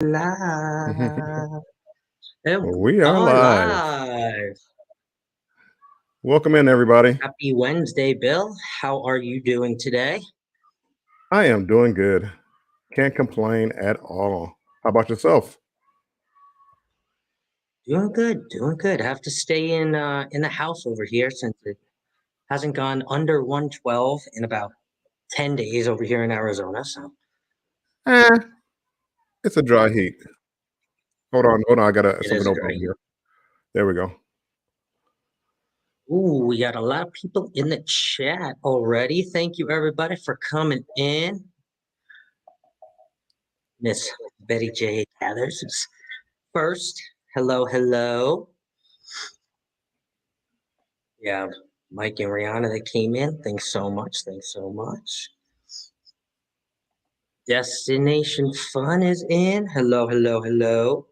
Live. And We are are live. live. Welcome in, everybody. Happy Wednesday, Bill. How are you doing today? I am doing good. Can't complain at all. How about yourself? Doing good, doing good. I have to stay in the house over here since it hasn't gone under 112 in about 10 days over here in Arizona. So Eh, it's a dry heat. Hold on. I got it is something a open dry over heat. here. There we go. Ooh, we got a lot of people in the chat already. Thank you everybody for coming in. Miss Betty J Gathers is first. Hello, hello. Yeah, Mike and Rihanna that came in. Thanks so much. Thanks so much. Destination Fun is in. Hello, hello, hello.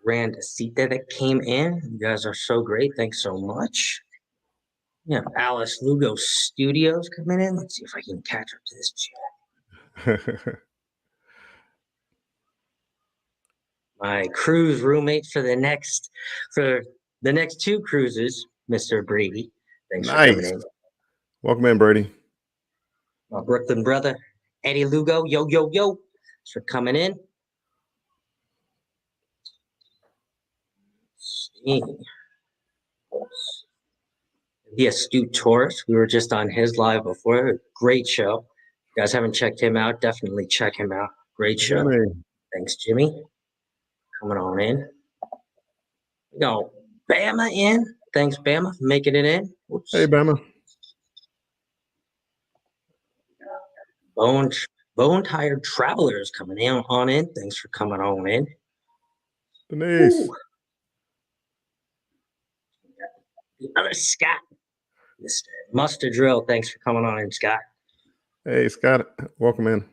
Randacita that came in. You guys are so great. Thanks so much. Yeah, Alice Lugo Studios coming in. Let's see if I can catch up to this chat. My cruise roommate for the next two cruises, Mr. Brady. Thanks for coming Nice. in. Welcome in, Brady. My Brooklyn brother, Eddie Lugo. Yo, yo, yo. Thanks for coming in. The Astute Taurus. We were just on his live before. Great show. If you guys haven't checked him out, definitely check him out. Great show. Jimmy. Thanks, Jimmy. Coming on in. We got Bama in. Thanks, Bama, for making it in. Hey, Whoops. Bama. Bone Bone Tired Travelers coming in on in. Thanks for coming on in. Denise. Ooh. The other Scott, Mr. Mustard Drill. Thanks for coming on in, Scott. Hey, Scott. Welcome in.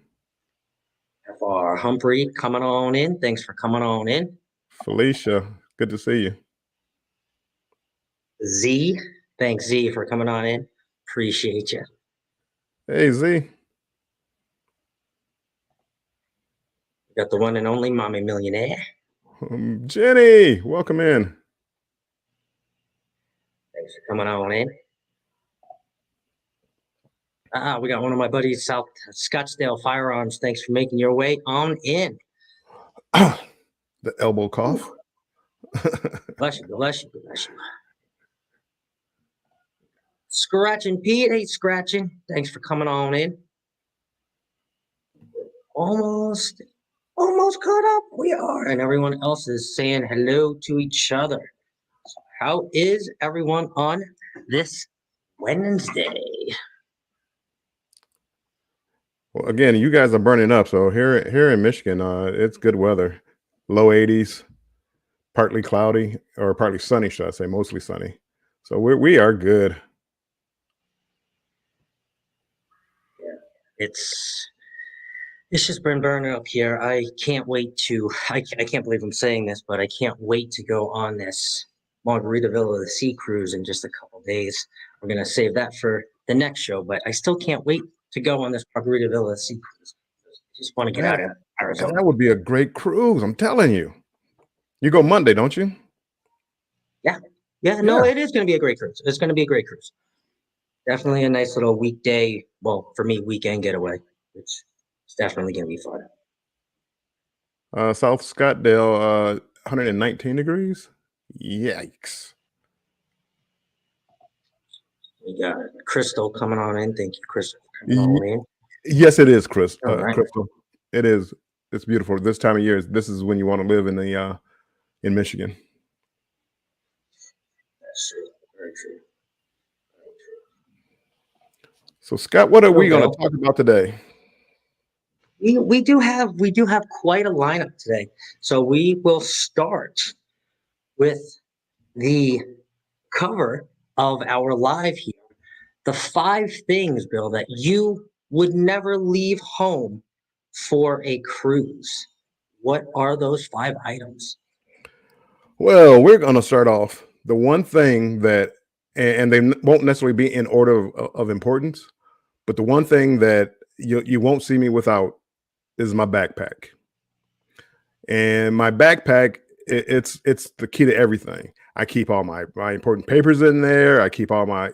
FR Humphrey coming on in. Thanks for coming on in. Felicia. Good to see you. Z. Thanks, Z, for coming on in. Appreciate you. Hey, Z. We got the one and only Mommy Millionaire. Jenny. Welcome in. Thanks for coming on in. We got one of my buddies, South Scottsdale Firearms. Thanks for making your way on in. The elbow cough. Bless you, bless you, bless you. Scratching Pete, hey Scratching. Thanks for coming on in. Almost caught up. We are, and everyone else is saying hello to each other. So how is everyone on this Wednesday? Well, again, you guys are burning up. So here in Michigan, it's good weather. Low 80s, partly cloudy or partly sunny, should I say, mostly sunny. So we are good. It's just been burning up here. I can't wait to. I can't believe I'm saying this, but I can't wait to go on this Margaritaville of the Sea cruise in just a couple days. We're gonna save that for the next show, but I still can't wait to go on this Margaritaville of the Sea cruise. I just want to get Man, out of Arizona. that would be a great cruise. I'm telling you. You go Monday, don't you? Yeah, yeah. No, Yeah. it is gonna be a great cruise. It's gonna be a great cruise. Definitely a nice little weekday. Well, for me, weekend getaway, which is definitely gonna be fun. South Scottsdale, 119 degrees. Yikes. We got Crystal coming on in. Thank you, Crystal, for coming Y- on in. yes, it is, Chris. All right. Crystal. It is. It's beautiful. This time of year, this is when you want to live in Michigan. That's true. Very true. So, Scott, what are So, we going to Bill, talk about today? we do have quite a lineup today. So we will start with the cover of our live here. The 5 things, Bill, that you would never leave home for a cruise. What are those 5 items? Well, we're going to start off. The one thing that, and they won't necessarily be in order of importance, but the one thing that you won't see me without is my backpack. And my backpack, it's the key to everything. I keep all my important papers in there. I keep all my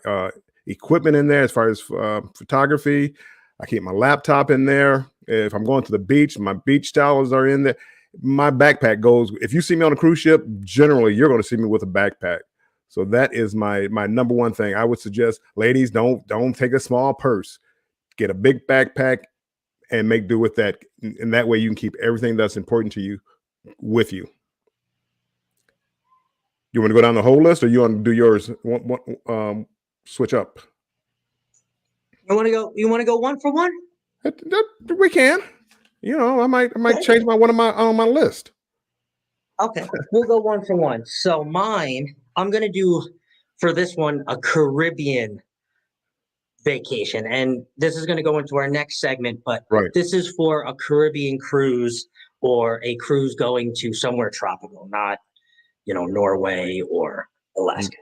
equipment in there as far as photography. I keep my laptop in there. If I'm going to the beach, my beach towels are in there. My backpack goes. If you see me on a cruise ship, generally you're going to see me with a backpack. So that is my number one thing. I would suggest, ladies, don't take a small purse. Get a big backpack and make do with that. And that way you can keep everything that's important to you with you. You want to go down the whole list, or you want to do yours? Switch up. You want to go? You want to go one for one? We can. You know, I might change one of my on my list. Okay, we'll go one for one. So mine, I'm gonna do for this one a Caribbean vacation, and this is gonna go into our next segment. But Right. this is for a Caribbean cruise or a cruise going to somewhere tropical, not Norway or Alaska.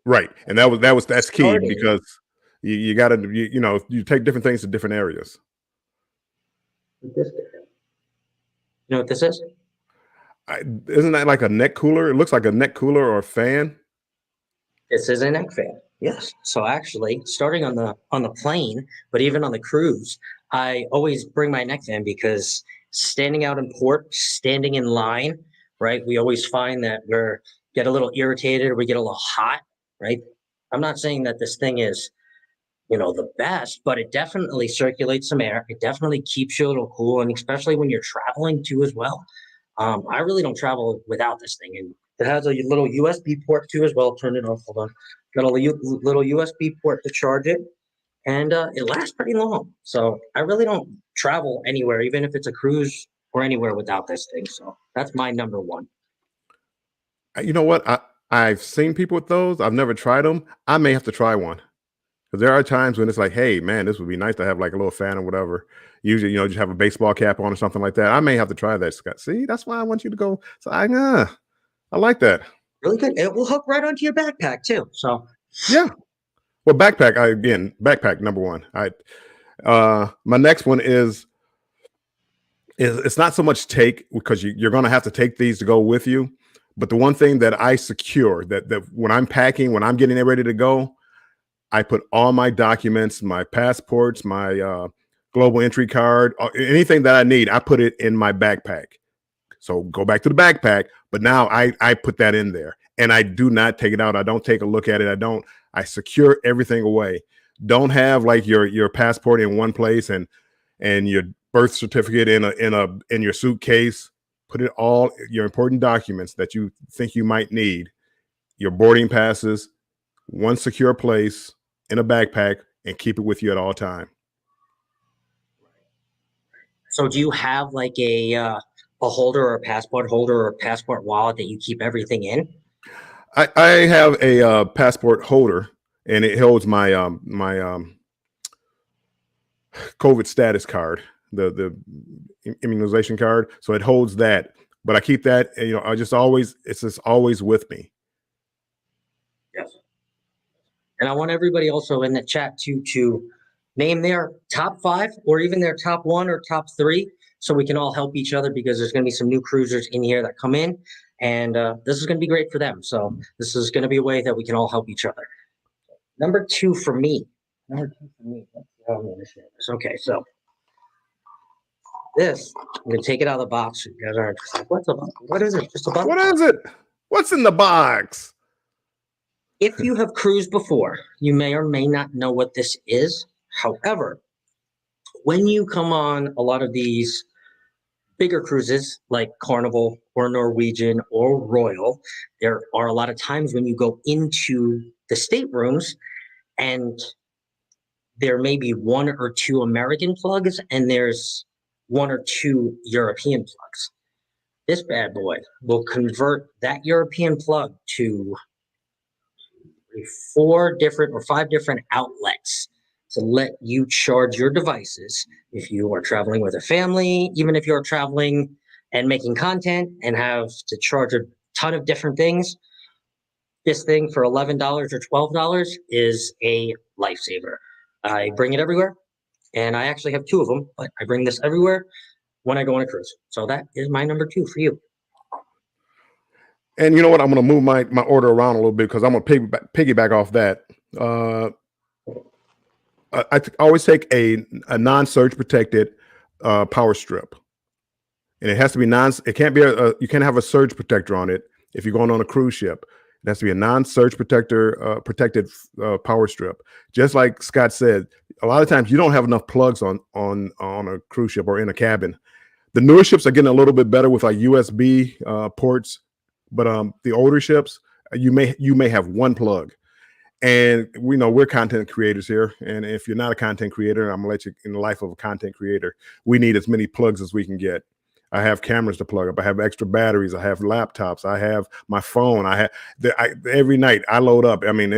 Right. And that's key Starting because you got to you take different things to different areas. with this guy. You know what this is? Isn't that like a neck cooler? It looks like a neck cooler or a fan. This is a neck fan. Yes. So actually, starting on the plane, but even on the cruise, I always bring my neck fan because standing out in port, standing in line, right? We always find that we're get a little irritated or we get a little hot, right? I'm not saying that this thing is, the best, but it definitely circulates some air. It definitely keeps you a little cool, and especially when you're traveling too as well. I really don't travel without this thing, and it has a little USB port too as well. Turn it off. Hold on. Got a little USB port to charge it, and it lasts pretty long. So I really don't travel anywhere, even if it's a cruise or anywhere, without this thing. So that's my number one. You know what? I've seen people with those. I've never tried them. I may have to try one. Because there are times when it's like, hey, man, this would be nice to have like a little fan or whatever. Usually, just have a baseball cap on or something like that. I may have to try that, Scott. See, that's why I want you to go. So I like that. Really good. It will hook right onto your backpack too. So Yeah. Well, backpack number one. My next one is it's not so much take, because you're going to have to take these to go with you. But the one thing that I secure that when I'm packing, when I'm getting ready to go, I put all my documents, my passports, my global entry card, anything that I need, I put it in my backpack. So go back to the backpack, but now I put that in there, and I do not take it out. I don't take a look at it. I secure everything away. Don't have like your passport in one place and your birth certificate in your suitcase. Put it all, your important documents that you think you might need, your boarding passes, one secure place in a backpack, and keep it with you at all time. So do you have like a holder or a passport holder or a passport wallet that you keep everything in? I have a passport holder, and it holds my COVID status card, the immunization card. So it holds that, but I keep that. It's just always with me. Yes. And I want everybody also in the chat to name their top 5 or even their top 1 or top 3, so we can all help each other, because there's going to be some new cruisers in here that come in, and this is going to be great for them. So this is going to be a way that we can all help each other. Number 2 for me. Let's see how I'm going to share this. Okay, so this, I'm going to take it out of the box. You guys aren't just like, what's a box? What is it? Just a box? What is it? What's in the box? If you have cruised before, you may or may not know what this is. However, when you come on a lot of these bigger cruises like Carnival or Norwegian or Royal, there are a lot of times when you go into the staterooms and there may be 1 or 2 American plugs and there's 1 or 2 European plugs. This bad boy will convert that European plug to 4 different or 5 different outlets to let you charge your devices if you are traveling with a family, even if you're traveling and making content and have to charge a ton of different things. This thing for $11 or $12 is a lifesaver. I bring it everywhere, and I actually have 2 of them, but I bring this everywhere. when I go on a cruise. So that is my number 2 for you. And you know what? I'm going to move my order around a little bit because I'm going to piggyback off that. I always take a non-surge protected power strip, and it has to be it can't be you can't have a surge protector on it if you're going on a cruise ship. It has to be a non-surge protected power strip. Just like Scott said, a lot of times you don't have enough plugs on a cruise ship or in a cabin. The newer ships are getting a little bit better with like USB ports, but the older ships, you may have one plug. And we know we're content creators here, and if you're not a content creator, I'm gonna let you in the life of a content creator. We need as many plugs as we can get. I have cameras to plug up. I have extra batteries. I have laptops. I have my phone. Every night I load up. I mean,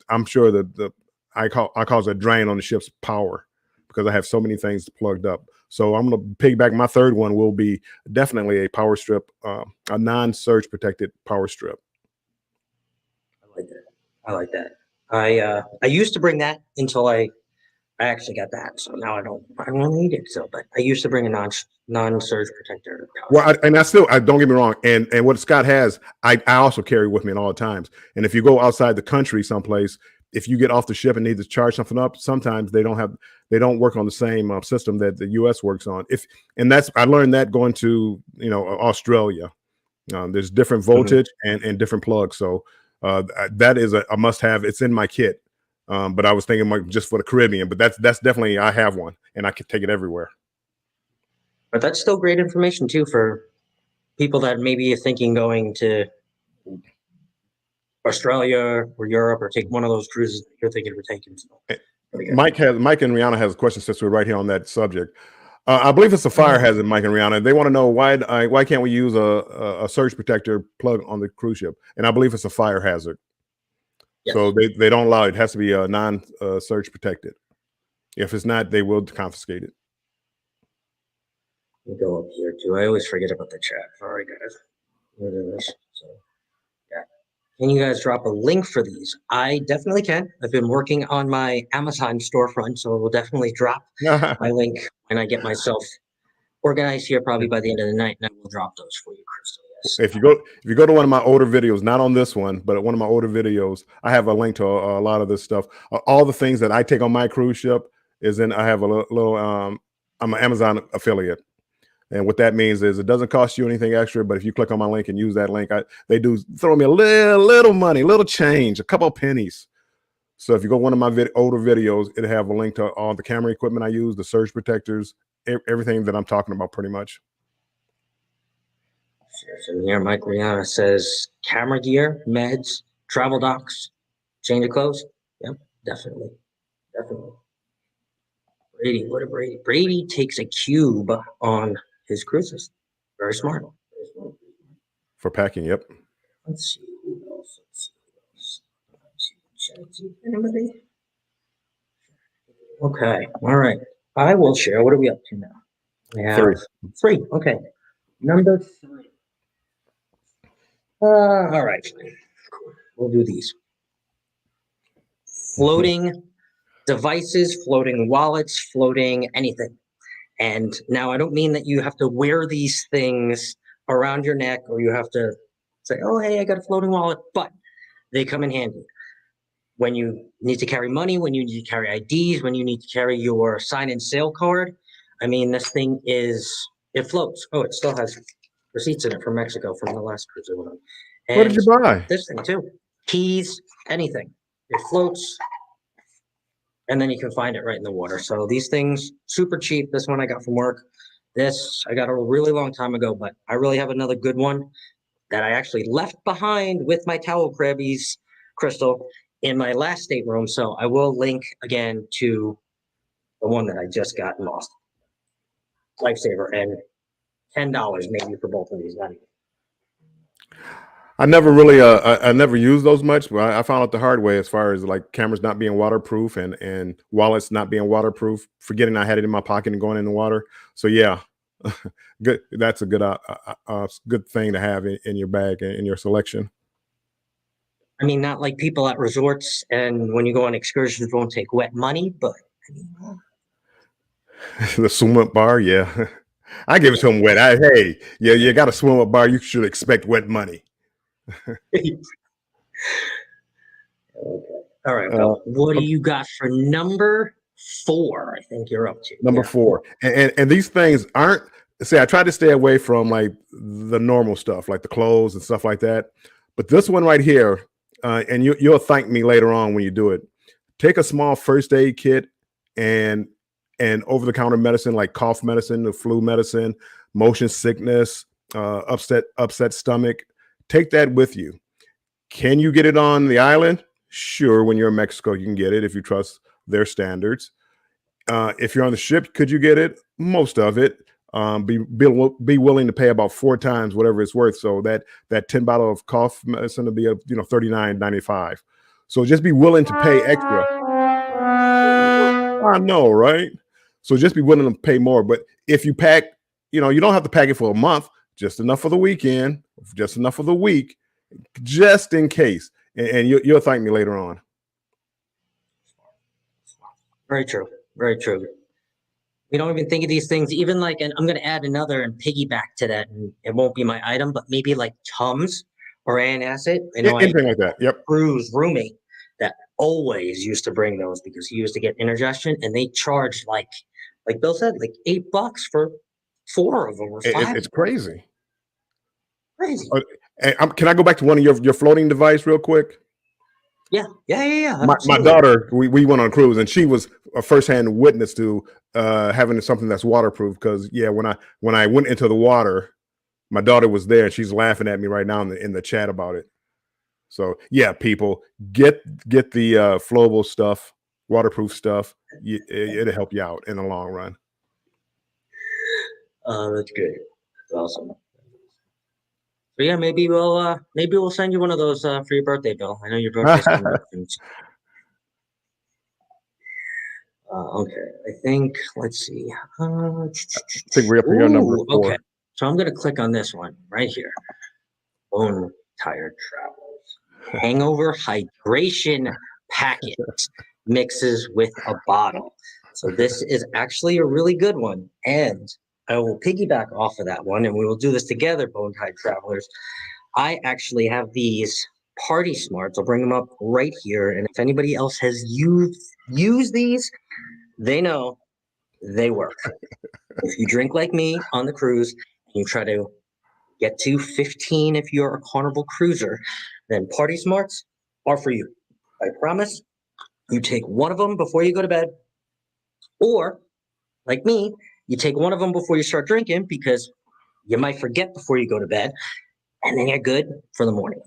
I'm sure that I cause a drain on the ship's power because I have so many things plugged up. So I'm going to piggyback. My third one will be definitely a power strip, a non-surge protected power strip. I like that. I like that. I used to bring that until I actually got that, so now I don't really need it. So, but I used to bring a non-surge protector. Well, I don't get me wrong, and what Scott has, I also carry with me at all times. And if you go outside the country someplace, if you get off the ship and need to charge something up, sometimes they don't work on the same system that the U.S. works on. I learned that going to Australia. There's different voltage and different plugs, so that is a must-have. It's in my kit. But I was thinking just for the Caribbean, but that's definitely, I have one and I can take it everywhere. But that's still great information too for people that maybe are thinking going to Australia or Europe or take one of those cruises that you're thinking of taking. So, Mike and Rihanna has a question since we're right here on that subject. I believe it's a fire hazard, Mike and Rihanna. They want to know why can't we use a surge protector plug on the cruise ship? And I believe it's a fire hazard. Yes. So they don't allow it. It has to be a non-surge protected. If it's not, they will confiscate it. Let me go up here too. I always forget about the chat. Sorry, guys. So, yeah. Can you guys drop a link for these? I definitely can. I've been working on my Amazon storefront, so we'll definitely drop my link when I get myself organized here, probably by the end of the night, and I will drop those for you, Crystal. If you go to one of my older videos, not on this one, but one of my older videos, I have a link to a lot of this stuff. All the things that I take on my cruise ship is in. I have a little. I'm an Amazon affiliate, and what that means is it doesn't cost you anything extra. But if you click on my link and use that link, they do throw me a little money, little change, a couple of pennies. So if you go to one of my older videos, it'll have a link to all the camera equipment I use, the surge protectors, everything that I'm talking about, pretty much. So here, Mike Rihanna says camera gear, meds, travel docs, change of clothes. Yep, definitely. Brady, what a Brady. Brady takes a cube on his cruises. Very smart. For packing, yep. Let's see who else. Anybody? Okay, all right. I will share. What are we up to now? We have three. Okay. Number 3. All right. We'll do these. Floating devices, floating wallets, floating anything. And now I don't mean that you have to wear these things around your neck or you have to say, oh, hey, I got a floating wallet, but they come in handy. When you need to carry money, when you need to carry IDs, when you need to carry your sign and sail card. I mean, this thing it floats. Oh, it still has receipts in it from Mexico from the last cruise I went on. And what did you buy? This thing too. Keys, anything. It floats. And then you can find it right in the water. So these things, super cheap. This one I got from work. This I got a really long time ago, but I really have another good one that I actually left behind with my towel crabbies, Crystal, in my last stateroom. So I will link again to the one that I just got and lost. Lifesaver, and $10 maybe for both of these. Not even. I never really, I never used those much, but I found out the hard way as far as like cameras not being waterproof and wallets not being waterproof, forgetting I had it in my pocket and going in the water. So yeah, good. That's a good thing to have in your bag and in your selection. I mean, not like people at resorts and when you go on excursions won't take wet money, but I mean, the Sumit bar, yeah. I give it to him wet. Hey, yeah, you got to swim a bar. You should expect wet money. Okay. All right, Uh, Bill. What do okay, you got for number 4? I think you're up to. number Yeah, 4. 4, and these things aren't. Say, I try to stay away from like the normal stuff, like the clothes and stuff like that. But this one right here, and you'll thank me later on when you do it. Take a small first aid kit and over the counter medicine like cough medicine, the flu medicine, motion sickness, upset stomach. Take that with you. Can you get it on the island? Sure, when you're in Mexico, you can get it if you trust their standards. If you're on the ship, could you get it? Most of it. Be willing to pay about 4 times whatever it's worth. So that 10 bottle of cough medicine will be $39.95. So just be willing to pay extra. I know, right? So just be willing to pay more. But if you pack, you don't have to pack it for a month, just enough for the weekend, just enough for the week, just in case. And you'll thank me later on. Very true. Very true. We don't even think of these things, even like, and I'm going to add another and piggyback to that. And it won't be my item, but maybe like Tums or antacid. I know I Anything like that. Yep. Crew's roommate that always used to bring those because he used to get indigestion, and they charged like Bill said, like $8 for 4 of them or 5. It's crazy. Crazy. Can I go back to one of your floating device real quick? Yeah. My daughter, we went on a cruise, and she was a firsthand witness to having something that's waterproof. Because when I went into the water, my daughter was there, and she's laughing at me right now in the chat about it. So yeah, people get the flowable stuff, waterproof stuff. It'll help you out in the long run. That's good. That's awesome. So yeah, maybe we'll send you one of those for your birthday, Bill. I know your birthday's coming up. Okay, I think let's see. I think we're up to your number 4. Okay, so I'm gonna click on this one right here. Bone Tired Travels Hangover Hydration Packet mixes with a bottle. So this is actually a really good one, and I will piggyback off of that one, and we will do this together, Bone Tired Travelers. I actually have these Party Smarts. I'll bring them up right here, and if anybody else has used these, they know they work. If you drink like me on the cruise, and you try to get to 15 if you're a Carnival cruiser, then Party Smarts are for you. I promise. You take one of them before you go to bed, or like me, you take one of them before you start drinking because you might forget before you go to bed, and then you're good for the morning.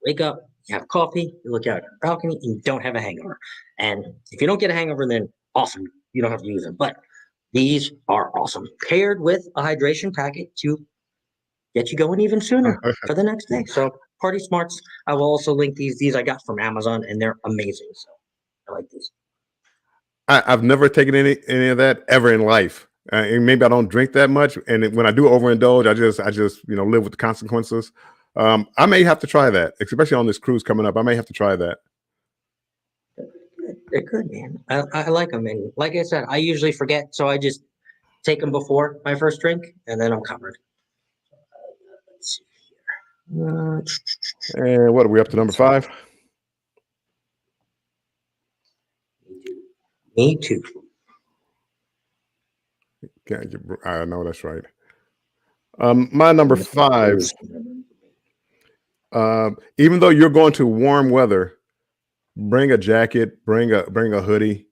Wake up, you have coffee, you look out at the balcony, and you don't have a hangover. And if you don't get a hangover, then awesome, you don't have to use them. But these are awesome, paired with a hydration packet to get you going even sooner for the next day. So Party Smarts, I will also link these. These I got from Amazon, and they're amazing. So I like these. I've never taken any of that ever in life. And maybe I don't drink that much, and when I do overindulge, I just live with the consequences. I may have to try that, especially on this cruise coming up. I may have to try that. They're good, man. I like them, and like I said, I usually forget, so I just take them before my first drink, and then I'm covered. Let's see here. And what are we up to, number 5? Me too. I know that's right. My number 5. Even though you're going to warm weather, bring a jacket, bring a hoodie.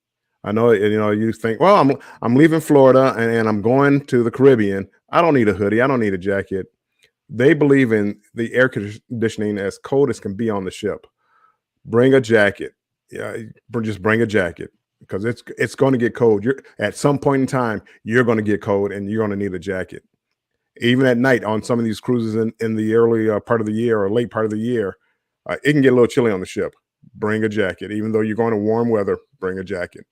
I know you think, well, I'm leaving Florida and I'm going to the Caribbean. I don't need a hoodie. I don't need a jacket. They believe in the air conditioning as cold as can be on the ship. Bring a jacket. Yeah, just bring a jacket because it's going to get cold. At some point in time, you're going to get cold and you're going to need a jacket. Even at night on some of these cruises in the early part of the year or late part of the year, it can get a little chilly on the ship. Bring a jacket. Even though you're going to warm weather, bring a jacket.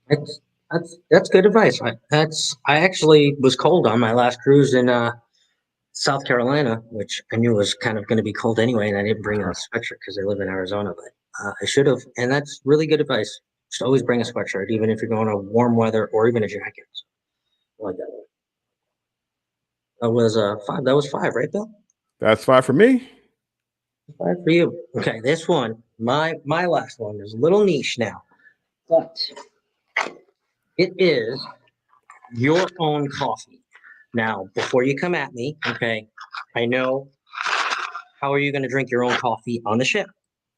That's good advice. I actually was cold on my last cruise in South Carolina, which I knew was kind of going to be cold anyway, and I didn't bring a sweatshirt because I live in Arizona, but I should have. And that's really good advice. Just always bring a sweatshirt, even if you're going to warm weather or even a jacket. I like that one. That was 5. That was 5, right, Bill? That's 5 for me. 5 for you. Okay, this one, my last one is a little niche now, but it is your own coffee. Now, before you come at me, okay, I know, how are you going to drink your own coffee on the ship?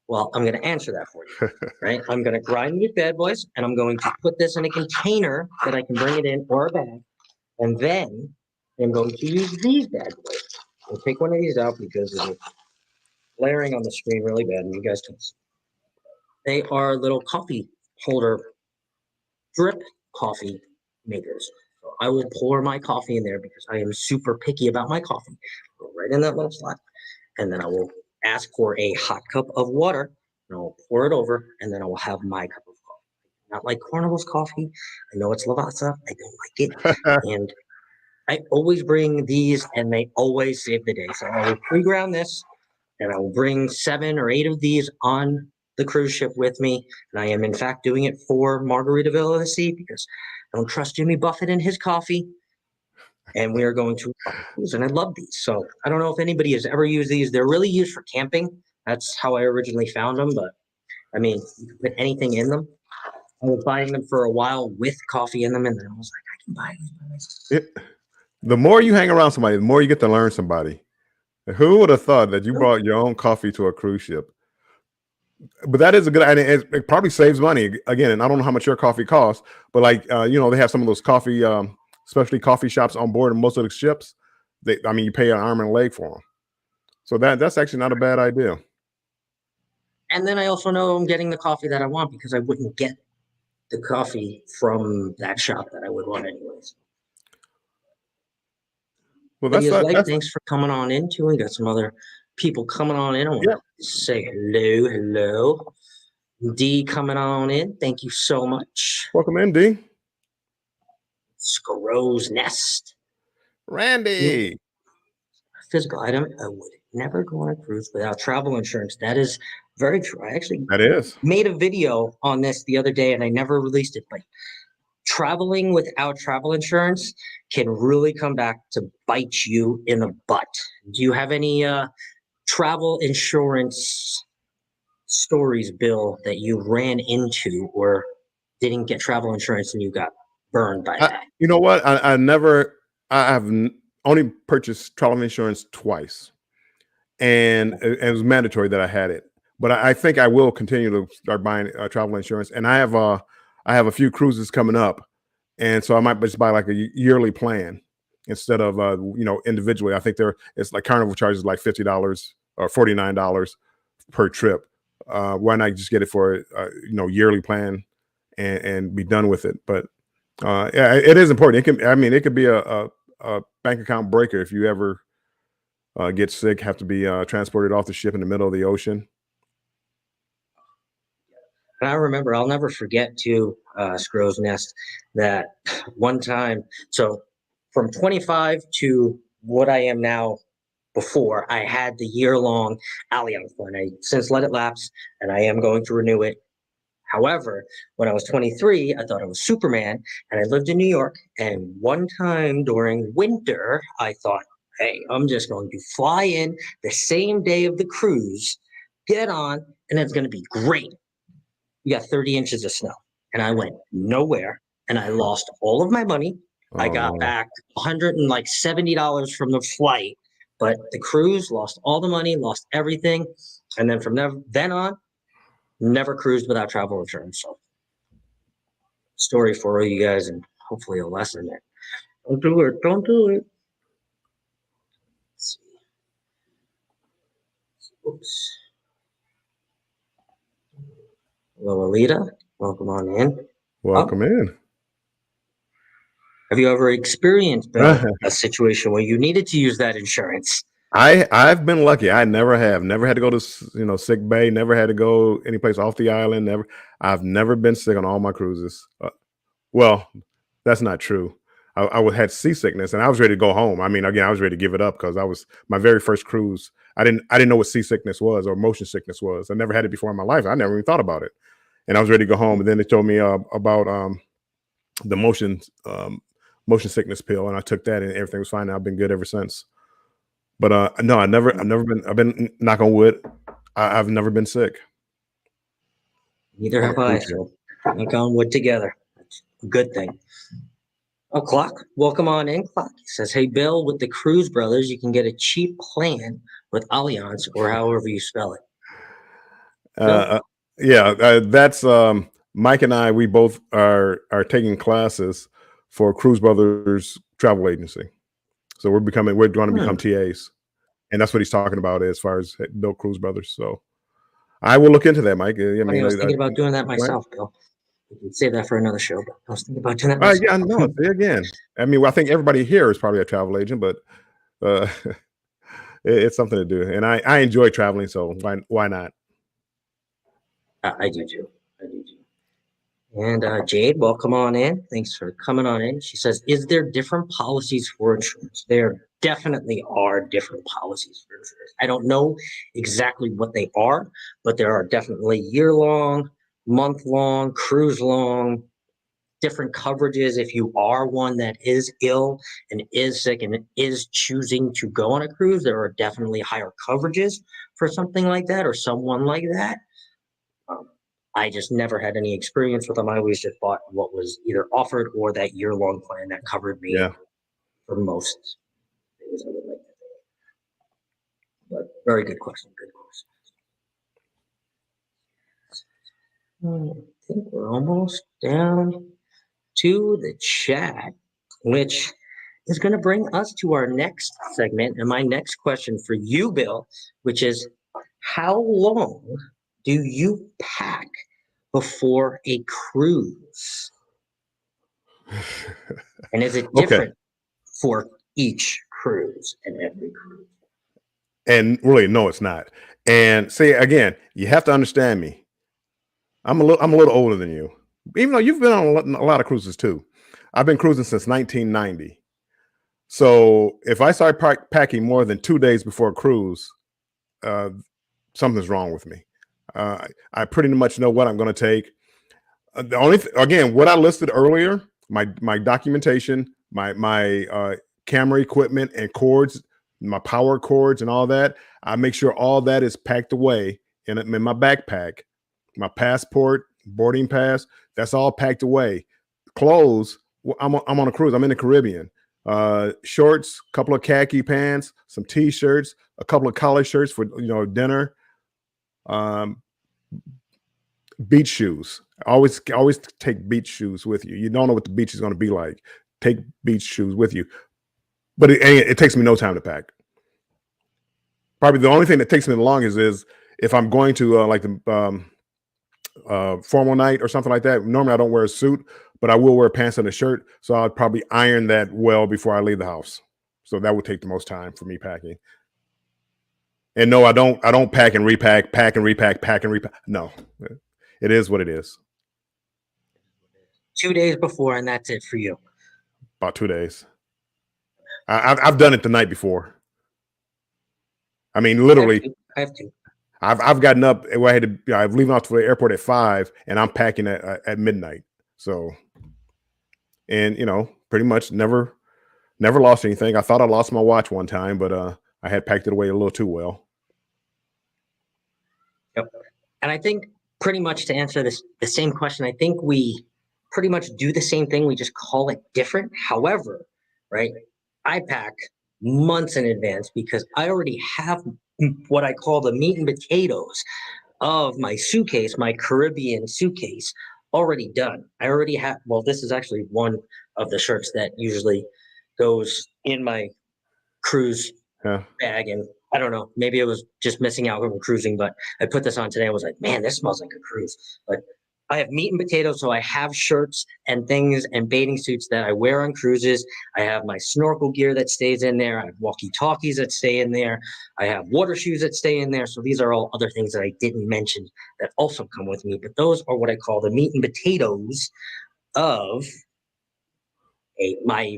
Well, I'm going to answer that for you, right? I'm going to grind these bad boys, and I'm going to put this in a container that I can bring it in, or a bag, and then I'm going to use these bad boys. I'll take one of these out because it's blaring on the screen really bad, and you guys can see. They are little coffee holder drip coffee makers. So I will pour my coffee in there because I am super picky about my coffee. Go right in that little slot, and then I will ask for a hot cup of water, and I'll pour it over, and then I will have my cup of coffee. Not like Carnival's coffee. I know it's Lavazza. I don't like it, and I always bring these, and they always save the day. So I will pre-ground this, and I will bring 7 or 8 of these on the cruise ship with me. And I am, in fact, doing it for Margaritaville of the Sea because I don't trust Jimmy Buffett and his coffee. And we are going to cruise, and I love these. So I don't know if anybody has ever used these. They're really used for camping. That's how I originally found them. But I mean, you can put anything in them. I was buying them for a while with coffee in them, and then I was like, I can buy these by myself. The more you hang around somebody, the more you get to learn somebody. Who would have thought that you brought your own coffee to a cruise ship? But that is a good idea. It probably saves money again. And I don't know how much your coffee costs, but like they have some of those coffee, especially coffee shops on board, and most of the ships, you pay an arm and a leg for them. So that's actually not a bad idea. And then I also know I'm getting the coffee that I want because I wouldn't get the coffee from that shop that I would want anyways. Well, Thanks for coming on in too. We got some other people coming on in. I want to say hello. D coming on in. Thank you so much. Welcome in, D. Scrow's Nest. Randy. Physical item. I would never go on a cruise without travel insurance. That is very true. I actually made a video on this the other day and I never released it, but traveling without travel insurance can really come back to bite you in the butt. Do you have any travel insurance stories, Bill, that you ran into or didn't get travel insurance and you got burned by that? You know what? I have only purchased travel insurance twice, and it was mandatory that I had it. But I think I will continue to start buying travel insurance, and I have a few cruises coming up, and so I might just buy like a yearly plan instead of individually. I think it's like Carnival charges like $50 or $49 per trip. Why not just get it for yearly plan and be done with it? But it is important. It could be a bank account breaker if you ever get sick, have to be transported off the ship in the middle of the ocean. And I remember, I'll never forget too, Scrow's Nest, that one time, so from 25 to what I am now, before I had the year-long Allianz plan. I since let it lapse, and I am going to renew it. However, when I was 23, I thought I was Superman, and I lived in New York. And one time during winter, I thought, hey, I'm just going to fly in the same day of the cruise, get on, and it's going to be great. We got 30 inches of snow, and I went nowhere, and I lost all of my money. I got back $170 from the flight, but the cruise lost all the money, lost everything. And then from then on, never cruised without travel insurance. So story for all you guys and hopefully a lesson there. Don't do it. Don't do it. Let's see. Oops. Hello, Alita. Welcome on in. Welcome in. Have you ever experienced, Bill, a situation where you needed to use that insurance? I've been lucky. I never had to go to sick bay. Never had to go any place off the island. I've never been sick on all my cruises. Well, that's not true. I had seasickness and I was ready to go home. I mean, again, I was ready to give it up because I was my very first cruise. I didn't know what seasickness was or motion sickness was. I never had it before in my life. I never even thought about it. And I was ready to go home. And then they told me about the motion motion sickness pill, and I took that, and everything was fine. I've been good ever since. But no, I've been knock on wood. I've never been sick. Neither have I. So knock on wood together. That's a good thing. Oh, Clock, welcome on in. Clock he says, "Hey Bill, with the Cruz Brothers, you can get a cheap plan with Allianz or however you spell it." Uh, Bill, uh, yeah, that's Mike and I. We both are taking classes for Cruz Brothers Travel Agency, so we're going to become TAs, and that's what he's talking about as far as Bill Cruz Brothers. So I will look into that, Mike. I funny, I mean, was thinking about doing that go ahead. myself, Bill. We can save that for another show, but I was thinking about doing that myself. Yeah, no, see, again, I mean, I think everybody here is probably a travel agent, but uh, it's something to do, and I enjoy traveling, so why not? I do too. I do too. And Jade, welcome on in. Thanks for coming on in. She says, "Is there different policies for insurance?" There definitely are different policies for insurance. I don't know exactly what they are, but there are definitely year-long, month-long, cruise-long, different coverages. If you are one that is ill and is sick and is choosing to go on a cruise, there are definitely higher coverages for something like that or someone like that. Um, I just never had any experience with them. I always just bought what was either offered or that year-long plan that covered me Yeah. for most things I would like to do. But very good question. Good question. I think we're almost down to the chat, which is going to bring us to our next segment. And my next question for you, Bill, which is, how long do you pack before a cruise? And is it Okay. different for each cruise and every cruise? And really, no, it's not. And see, again, you have to understand me. I'm a little older than you, even though you've been on a lot of cruises too. I've been cruising since 1990. So if I start packing more than 2 days before a cruise, uh, something's wrong with me. I pretty much know what I'm going to take. The only again, what I listed earlier, my documentation, my camera equipment and cords, my power cords and all that. I make sure all that is packed away in my backpack. My passport, boarding pass, that's all packed away. Clothes, I'm on a cruise. I'm in the Caribbean. Shorts, couple of khaki pants, some t-shirts, a couple of collar shirts for dinner. Beach shoes. Always take beach shoes with you. You don't know what the beach is going to be like. Take beach shoes with you. But it takes me no time to pack. Probably the only thing that takes me the longest is if I'm going to like the formal night or something like that. Normally I don't wear a suit, but I will wear pants and a shirt. So I'd probably iron that well before I leave the house. So that would take the most time for me packing. And no, I don't pack and repack, pack and repack, pack and repack. No, it is what it is. 2 days before, and that's it for you. About 2 days. I've done it the night before. I mean, literally, I have to. I've gotten up where I had to. I've leaving off to the airport at 5, and I'm packing at midnight. So, and pretty much never lost anything. I thought I lost my watch one time, but I had packed it away a little too well. Yep. And I think pretty much to answer the same question, I think we pretty much do the same thing. We just call it different. However, right, I pack months in advance because I already have what I call the meat and potatoes of my suitcase, my Caribbean suitcase, already done. I already have, well, this is actually one of the shirts that usually goes in my cruise Yeah. bag. And I don't know, maybe it was just missing out from cruising, but I put this on today. I was like, man, this smells like a cruise. But I have meat and potatoes, so I have shirts and things and bathing suits that I wear on cruises. I have my snorkel gear that stays in there. I have walkie-talkies that stay in there. I have water shoes that stay in there. So these are all other things that I didn't mention that also come with me. But those are what I call the meat and potatoes of my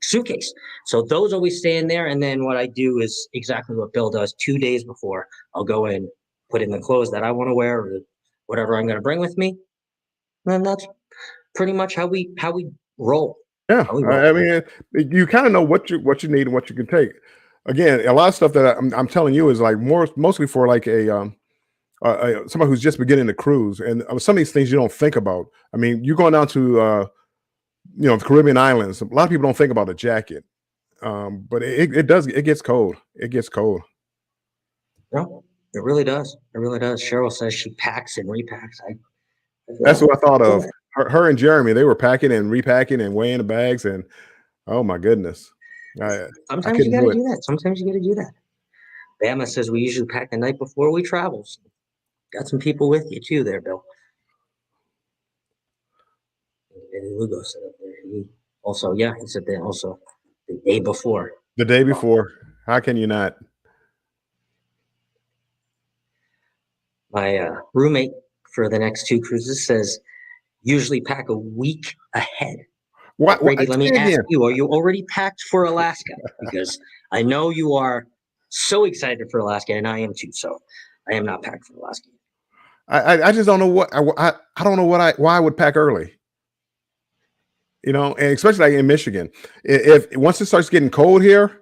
suitcase. So those always stay in there. And then what I do is exactly what Bill does. 2 days before, I'll go in, put in the clothes that I want to wear or whatever I'm going to bring with me. And that's pretty much how we roll. Yeah, Oh, we will. I mean, you kind of know what you need and what you can take. Again, a lot of stuff that I'm telling you is like mostly for like somebody who's just beginning to cruise, and some of these things you don't think about. I mean, you're going down to the Caribbean islands. A lot of people don't think about a jacket, but it does. It gets cold. It gets cold. No, it really does. It really does. Cheryl says she packs and repacks. That's what I thought Yeah. of. Her and Jeremy, they were packing and repacking and weighing the bags, and oh my goodness, I Sometimes you couldn't got to do it. do that. Sometimes you got to do that. Bama says we usually pack the night before we travel. So got some people with you too, there, Bill. And Lugo said up there. He also, yeah, he said that also the day before. The day before, how can you not? My roommate for the next 2 cruises says usually pack a week ahead. What? Brady, let me Say ask again. you, are you already packed for Alaska? Because I know you are so excited for Alaska, and I am too. So I am not packed for Alaska. I just don't know what I don't know why I would pack early. And especially like in Michigan, if once it starts getting cold here,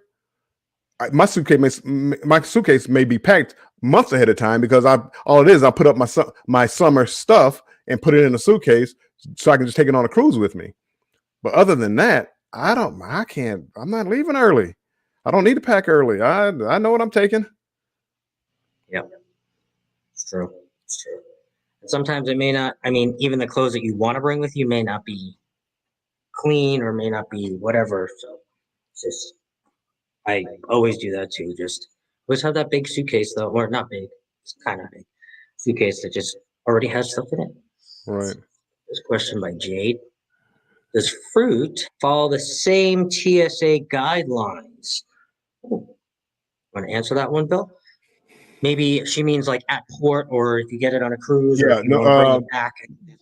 my suitcase may be packed months ahead of time because all it is I put up my summer stuff and put it in a suitcase so I can just take it on a cruise with me. But other than that, I can't. I'm not leaving early. I don't need to pack early. I know what I'm taking. Yep, it's true. It's true. And sometimes it may not. I mean, even the clothes that you want to bring with you may not be clean or may not be whatever. So it's just I always do that too. Just always have that big suitcase though, or not big. It's kind of big suitcase that just already has stuff in it. Right. This question by Jade. Does fruit follow the same TSA guidelines? Want to answer that one, Bill? Maybe she means like at port, or if you get it on a cruise, or Yeah. if you No. want to bring it back.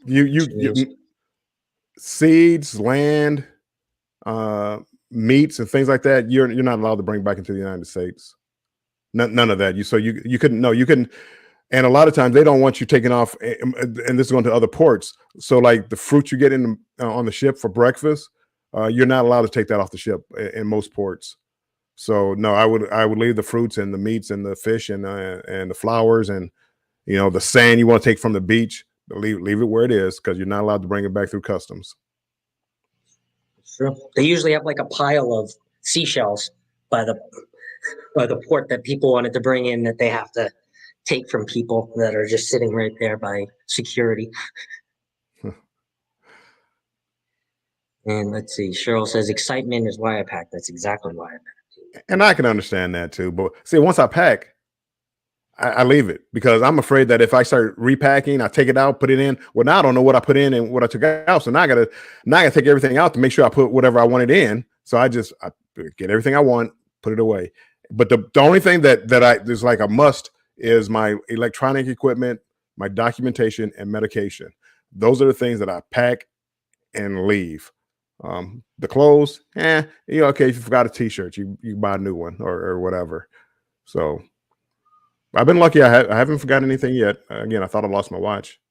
You seeds, land, meats, and things like that. You're not allowed to bring back into the United States. None of that. You couldn't. No, you couldn't. And a lot of times they don't want you taking off, and this is going to other ports. So like the fruit you get on the ship for breakfast, you're not allowed to take that off the ship in most ports. So no, I would leave the fruits and the meats and the fish and the flowers and the sand you want to take from the beach. Leave it where it is because you're not allowed to bring it back through customs. Sure. They usually have like a pile of seashells by the port that people wanted to bring in that they have to take from people that are just sitting right there by security. And let's see, Cheryl says excitement is why I packed. That's exactly why I packed. And I can understand that too. But see, once I pack, I leave it because I'm afraid that if I start repacking, I take it out, put it in. Well, now I don't know what I put in and what I took out. So now I gotta take everything out to make sure I put whatever I wanted in. So I get everything I want, put it away. But the only thing that there's like a must is my electronic equipment, my documentation, and medication. Those are the things that I pack and leave. The clothes, okay. If you forgot a t-shirt, you buy a new one or whatever. So I've been lucky. I haven't forgotten anything yet. Again, I thought I lost my watch.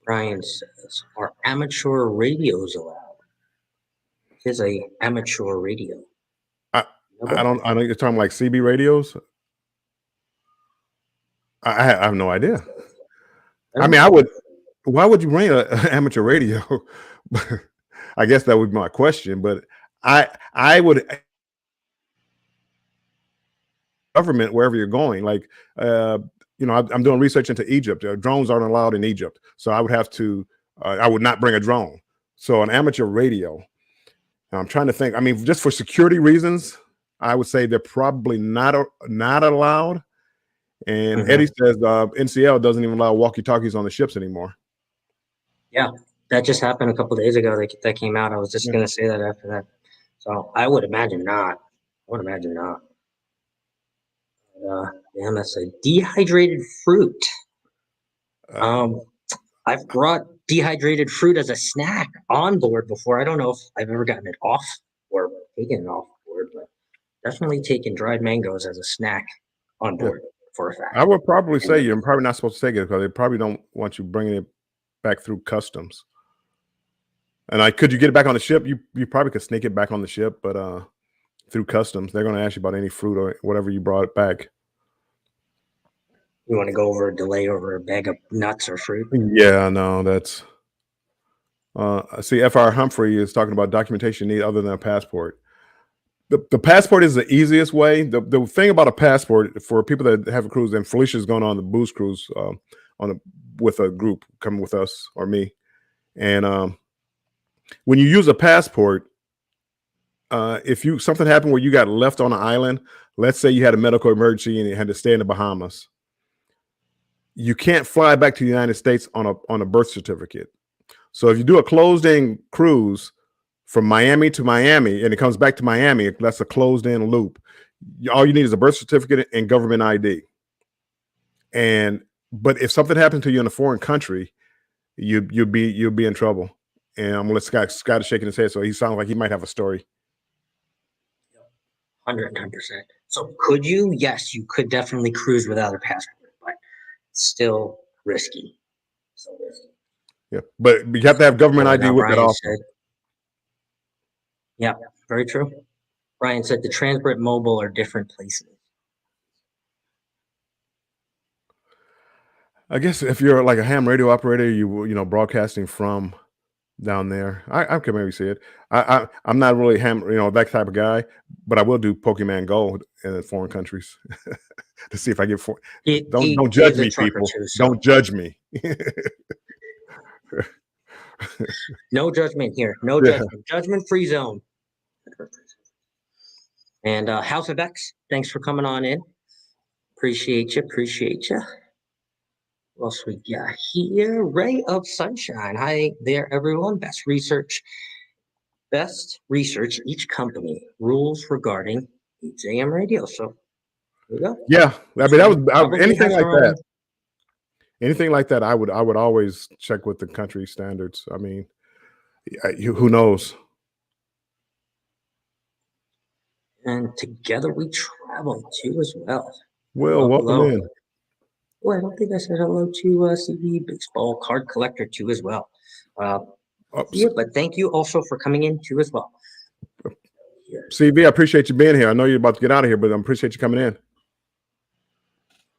Brian says, are amateur radios allowed? Here's a amateur radio. I don't you're talking like CB radios. I have no idea. I mean, why would you bring an amateur radio? I guess that would be my question, but I would government wherever you're going. Like, I'm doing research into Egypt. Drones aren't allowed in Egypt, so I would have to. I would not bring a drone. So an amateur radio. I'm trying to think. I mean, just for security reasons, I would say they're probably not allowed. And Eddie says NCL doesn't even allow walkie-talkies on the ships anymore. Yeah, that just happened a couple of days ago. That came out. I was just going to say that after that. So I would imagine not. Damn, that's a dehydrated fruit. I've brought dehydrated fruit as a snack on board before. I don't know if I've ever gotten it off or taken it off board, but definitely taken dried mangoes as a snack on board for a fact. I would probably say you're probably not supposed to take it because they probably don't want you bringing it back through customs. And could you get it back on the ship? You probably could sneak it back on the ship, but through customs, they're going to ask you about any fruit or whatever you brought it back. You want to go over a delay over a bag of nuts or fruit? Yeah, no, that's. I see F.R. Humphrey is talking about documentation need other than a passport. The passport is the easiest way. The thing about a passport for people that have a cruise, and Felicia's going on the booze cruise with a group coming with us or me, and when you use a passport, if something happened where you got left on an island, let's say you had a medical emergency and you had to stay in the Bahamas, you can't fly back to the United States on a birth certificate. So if you do a closed-in cruise from Miami to Miami and it comes back to Miami, that's a closed-in loop. All you need is a birth certificate and government ID. But if something happened to you in a foreign country, you'll be in trouble. And I'm gonna let Scott is shaking his head, so he sounds like he might have a story. 110%. So could you? Yes, you could definitely cruise without a passport, but still risky. So risky. Yeah, but you have to have government ID with it also. Yeah, very true. Brian said the Transbrit Mobile are different places. I guess if you're like a ham radio operator, you know broadcasting from down there, I can maybe see it. I'm not really that type of guy, but I will do Pokemon Go in foreign countries to see if I get. Don't judge me, people. Don't judge me. No judgment here. No judgment. Judgment-free zone. And House of X, thanks for coming on in. Appreciate you. What else we got here? Ray of Sunshine. Hi there, everyone. Best research. Each company rules regarding AM radio. So there we go. Yeah, I mean that was anything like that. Anything like that, I would always check with the country standards. I mean, who knows? And together we travel too as well. Well, welcome in. Well, I don't think I said hello to CV Baseball Card Collector too as well. Yeah, but thank you also for coming in too as well. CV, I appreciate you being here. I know you're about to get out of here, but I appreciate you coming in.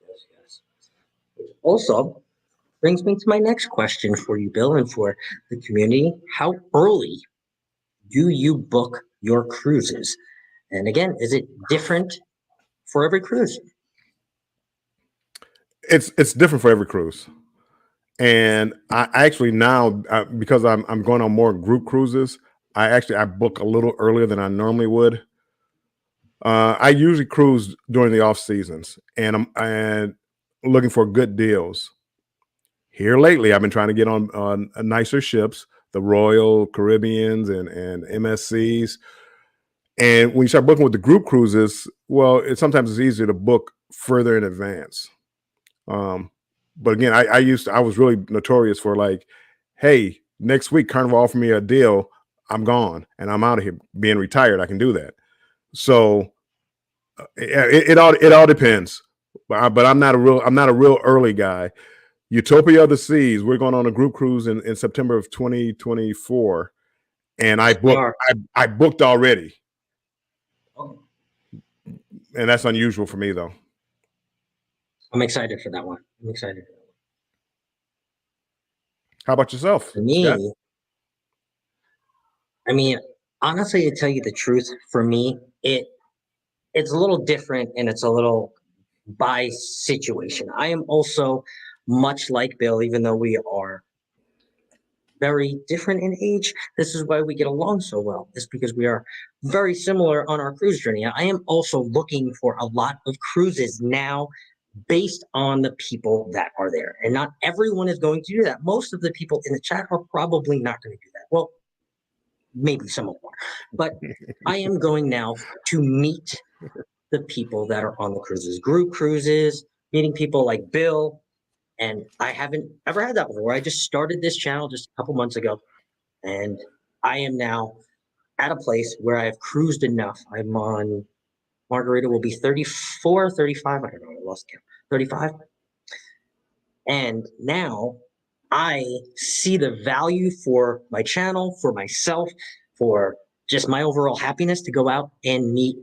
Yes. Also, brings me to my next question for you, Bill, and for the community. How early do you book your cruises? And again, is it different for every cruise? It's different for every cruise. And I actually now, because I'm going on more group cruises, I book a little earlier than I normally would. I usually cruise during the off seasons, and I'm looking for good deals. Here lately, I've been trying to get on nicer ships, the Royal Caribbeans and MSCs. And when you start booking with the group cruises, well, sometimes it's easier to book further in advance. But again, I was really notorious for like, hey, next week Carnival offered me a deal. I'm gone and I'm out of here. Being retired, I can do that. So it all depends. But I'm not a real early guy. Utopia of the Seas. We're going on a group cruise in September of 2024, and I booked already. Oh. And that's unusual for me, though. I'm excited for that one. How about yourself? For me, Scott? I mean, honestly, to tell you the truth, for me, it's a little different and it's a little by situation. I am also much like Bill, even though we are very different in age. This is why we get along so well. It's because we are very similar on our cruise journey. I am also looking for a lot of cruises now based on the people that are there. And not everyone is going to do that. Most of the people in the chat are probably not going to do that. Well, maybe some of them are. But I am going now to meet the people that are on the cruises, group cruises, meeting people like Bill. And I haven't ever had that before. I just started this channel just a couple months ago. And I am now at a place where I have cruised enough. I'm on Margarita will be 34, 35. I don't know. I lost count. 35. And now I see the value for my channel, for myself, for just my overall happiness to go out and meet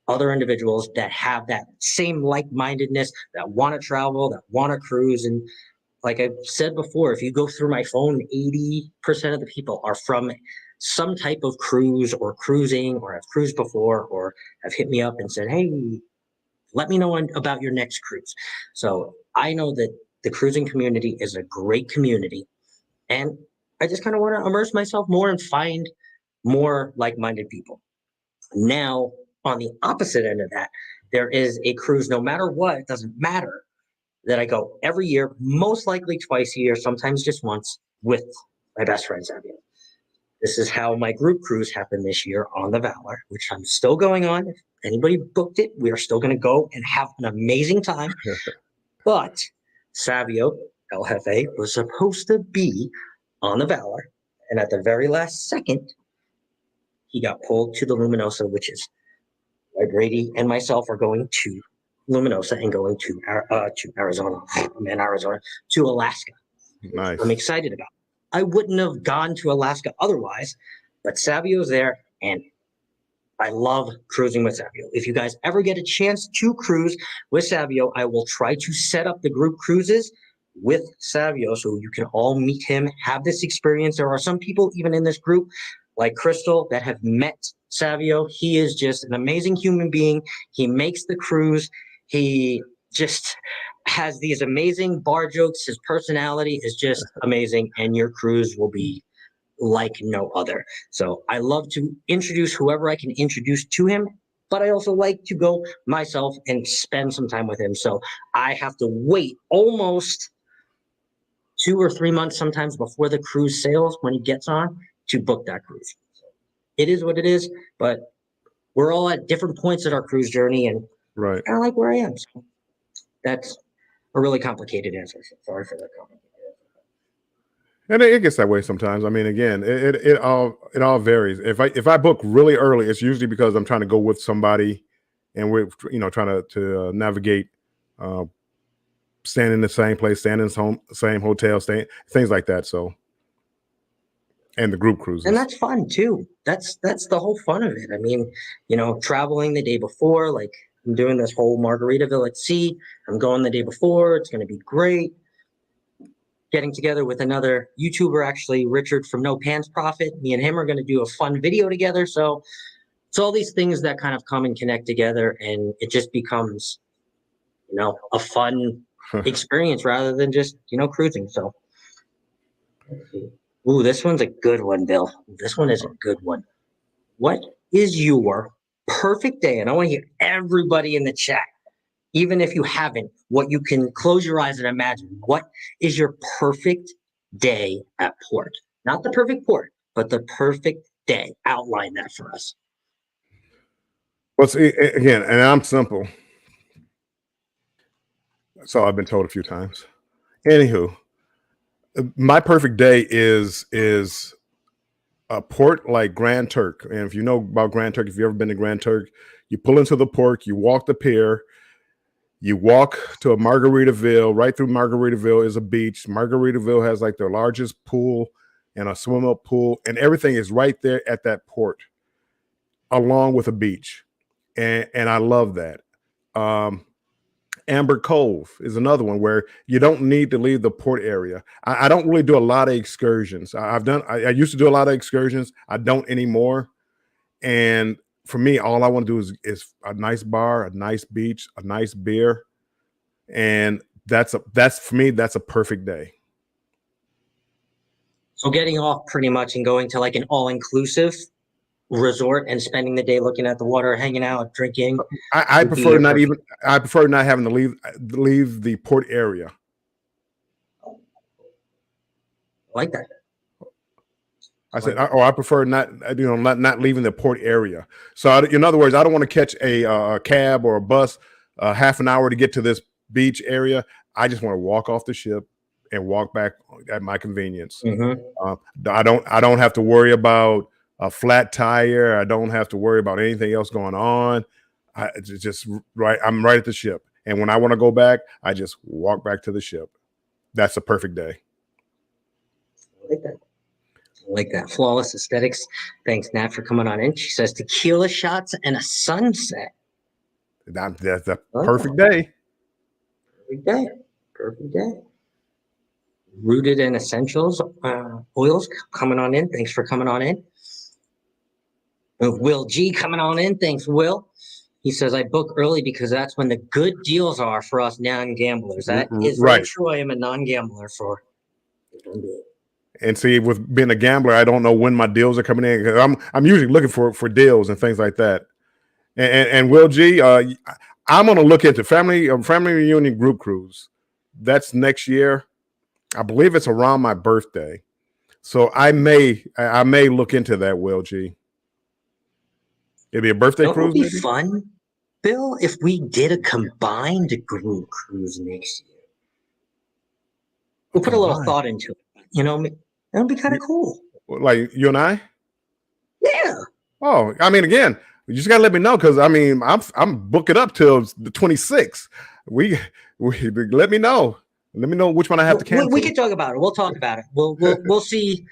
other individuals that have that same like-mindedness, that want to travel, that want to cruise. And like I've said before, if you go through my phone, 80% of the people are from some type of cruise or cruising or have cruised before or have hit me up and said, hey, let me know about your next cruise. So I know that the cruising community is a great community. And I just kind of want to immerse myself more and find more like minded people. Now, on the opposite end of that, there is a cruise, no matter what, it doesn't matter, that I go every year, most likely twice a year, sometimes just once, with my best friend, Savio. This is how my group cruise happened this year on the Valor, which I'm still going on. If anybody booked it, we are still going to go and have an amazing time. But Savio, El Jefe, was supposed to be on the Valor. And at the very last second, he got pulled to the Luminosa, which is why Brady and myself are going to Luminosa and going to Arizona. I'm in Arizona, to Alaska. Nice. I'm excited about. I wouldn't have gone to Alaska otherwise, but Savio's there, and I love cruising with Savio. If you guys ever get a chance to cruise with Savio, I will try to set up the group cruises with Savio so you can all meet him, have this experience. There are some people even in this group, like Crystal, that have met Savio. He is just an amazing human being. He makes the cruise. He just has these amazing bar jokes. His personality is just amazing, and your cruise will be like no other. So I love to introduce whoever I can introduce to him, but I also like to go myself and spend some time with him. So I have to wait almost 2 or 3 months sometimes before the cruise sails when he gets on to book that cruise. It is what it is, but we're all at different points in our cruise journey, and Right. I like where I am. So that's a really complicated answer. Sorry for that complicated answer. And it gets that way sometimes. I mean, again, it all varies. If I book really early, it's usually because I'm trying to go with somebody, and we're trying to navigate, uh, staying in the same place, staying in the same hotel, staying things like that. So, and the group And cruises. that's fun too. That's the whole fun of it. I mean, traveling the day before, like I'm doing this whole Margaritaville at sea. I'm going the day before. It's going to be great. Getting together with another YouTuber, actually, Richard from No Pants Profit. Me and him are going to do a fun video together. So it's all these things that kind of come and connect together, and it just becomes, a fun experience rather than just, cruising. So, ooh, this one's a good one, Bill. This one is a good one. What is your perfect day? And I want to hear everybody in the chat, even if you haven't, what you can close your eyes and imagine. What is your perfect day at port? Not the perfect port, but the perfect day. Outline that for us. Well, see, again, and I'm simple. So I've been told a few times. Anywho, my perfect day is a port like Grand Turk. And if you know about Grand Turk, if you've ever been to Grand Turk, you pull into the port, you walk the pier, you walk to a Margaritaville. Right through Margaritaville is a beach. Margaritaville has like the largest pool and a swim up pool, and everything is right there at that port, along with a beach. And I love that. Amber Cove is another one where you don't need to leave the port area. I don't really do a lot of excursions. I used to do a lot of excursions. I don't anymore. And for me, all I want to do is a nice bar, a nice beach, a nice beer. And that's for me, that's a perfect day. So getting off pretty much and going to like an all-inclusive resort and spending the day looking at the water, hanging out, drinking. I prefer not even. I prefer not having to leave the port area. I like that. I said, I prefer not leaving the port area. So, in other words, I don't want to catch a cab or a bus half an hour to get to this beach area. I just want to walk off the ship and walk back at my convenience. Mm-hmm. I don't have to worry about a flat tire. I don't have to worry about anything else going on. I'm right at the ship. And when I want to go back, I just walk back to the ship. That's a perfect day. like that. I like that. Flawless aesthetics. Thanks, Nat, for coming on in. She says tequila shots and a sunset. That's a Oh, perfect day. perfect day. Perfect day. Rooted in essentials oils coming on in. Thanks for coming on in. Will G coming on in. Thanks, Will. He says, I book early because that's when the good deals are for us non-gamblers. That is very Right. true. I am a non-gambler for. And see, with being a gambler, I don't know when my deals are coming in. 'Cause I'm usually looking for deals and things like that. And Will G, I'm gonna look into family reunion group cruise. That's next year. I believe it's around my birthday. So I may look into that, Will G. It'd be a birthday It would cruise, be maybe? fun, Bill, if we did a combined group cruise next year. We'll put a little Combined. thought into it. You know, that would be kind of cool. Like you and I? Yeah. Oh, I mean, again, you just gotta let me know because I mean, I'm booking up till the 26th. We let me know. Let me know which one I have to cancel. We can talk about it. We'll talk about it. We'll see.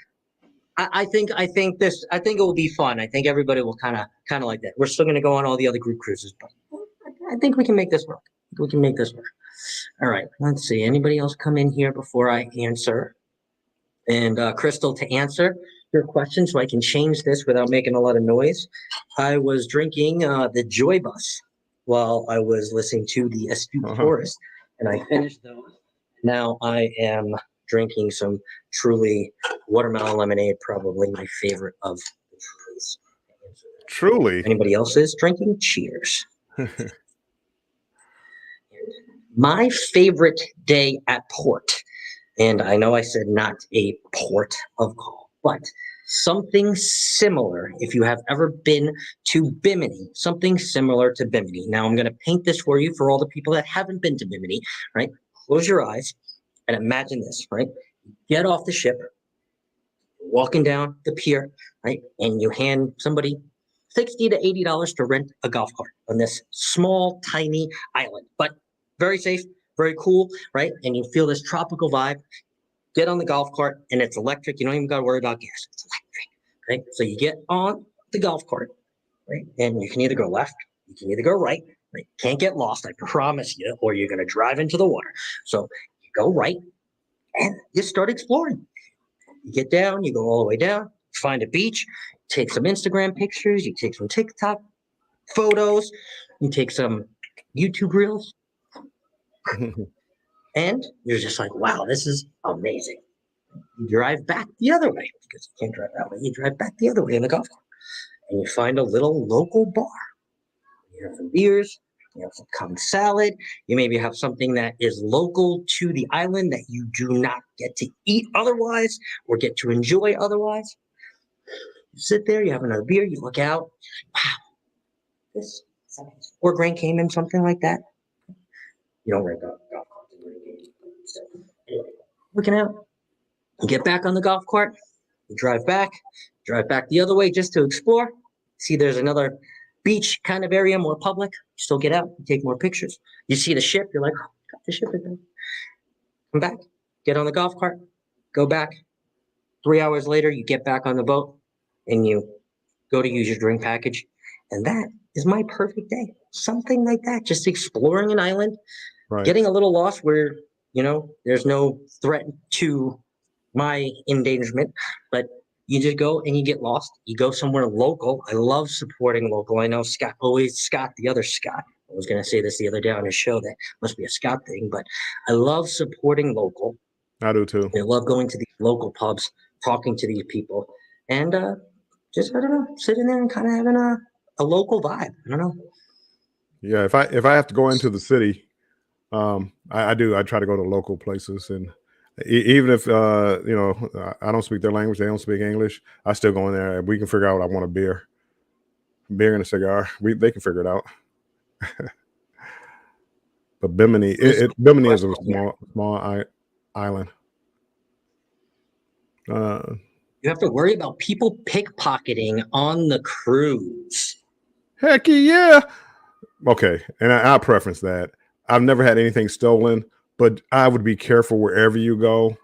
I think it will be fun. I think everybody will kind of like that. We're still going to go on all the other group cruises, but I think we can make this work. We can make this work. All right. Let's see. Anybody else come in here before I answer? And Crystal, to answer your question, so I can change this without making a lot of noise. I was drinking the Joy Bus while I was listening to the Astute Tourist, and I finished those. Now I am drinking some Truly watermelon lemonade, probably my favorite of the Trulies. Truly. Anybody else is drinking? Cheers. My favorite day at port, and I know I said not a port of call, but something similar. If you have ever been to Bimini, something similar to Bimini. Now I'm going to paint this for you for all the people that haven't been to Bimini, right? Close your eyes and imagine this, right? Get off the ship, walking down the pier, right? And you hand somebody $60 to $80 to rent a golf cart on this small, tiny island, but very safe, very cool, right? And you feel this tropical vibe. Get on the golf cart and it's electric. You don't even got to worry about gas. It's electric, right? So you get on the golf cart, right? And you can either go left, you can either go right. Right? Can't get lost, I promise you, or you're going to drive into the water. So you go right and you start exploring. You get down, you go all the way down, find a beach, take some Instagram pictures, you take some TikTok photos, you take some YouTube reels, and you're just like, wow, this is amazing. You drive back the other way because you can't drive that way. You drive back the other way in the golf cart, and you find a little local bar. You have some beers, you have some common salad, you maybe have something that is local to the island that you do not get to eat otherwise or get to enjoy otherwise. You sit there, you have another beer, you look out, wow, this or Grand Cayman, something like that. You don't rent golf carts in Grand Cayman. So, anyway, looking out, you get back on the golf cart, you drive back the other way just to explore. See, there's another beach kind of area, more public. You still get out, you take more pictures. You see the ship, you're like, oh, got the ship again. Come back, get on the golf cart, go back. 3 hours later, you get back on the boat and you go to use your drink package. And that is my perfect day. Something like that, just exploring an island, Right. getting a little lost where, there's no threat to my endangerment, but you just go and you get lost. You go somewhere local. I love supporting local. I know Scott, the other Scott. I was going to say this the other day on his show. That must be a Scott thing, but I love supporting local. I do too. I love going to these local pubs, talking to these people, and just, I don't know, sitting there and kind of having a local vibe. I don't know. Yeah, if I have to go into the city, I do. I try to go to local places, and even if I don't speak their language, they don't speak English, I still go in there and we can figure out. I want a beer and a cigar. They can figure it out. But Bimini, Bimini is a small island. You have to worry about people pickpocketing on the cruise. Heck yeah. Okay, and I'll preference that. I've never had anything stolen, but I would be careful wherever you go.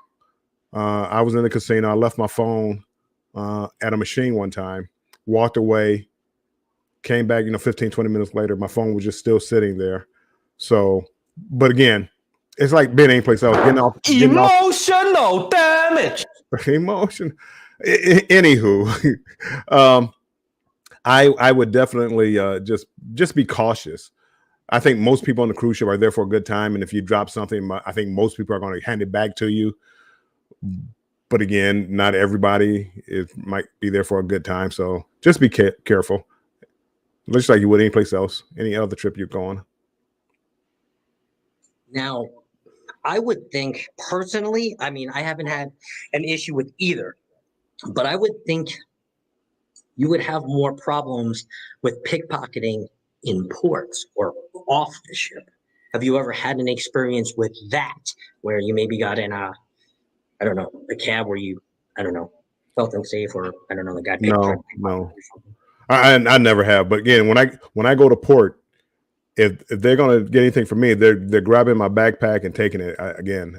I was in the casino. I left my phone at a machine one time, walked away, came back, 15, 20 minutes later, my phone was just still sitting there. So, but again, it's like being anyplace else, getting off Emotional damage. emotion. Anywho, I would definitely just be cautious. I think most people on the cruise ship are there for a good time, and if you drop something, I think most people are going to hand it back to you. But again, not everybody might be there for a good time, so just be careful. Looks like you would any place else, any other trip you're going. Now, I would think personally, I mean, I haven't had an issue with either, but I would think you would have more problems with pickpocketing in ports or off the ship. Have you ever had an experience with that where you maybe got in a cab where you, felt unsafe, or the guy picked No. I never have. But again, when I go to port, if they're gonna get anything from me, they're grabbing my backpack and taking it.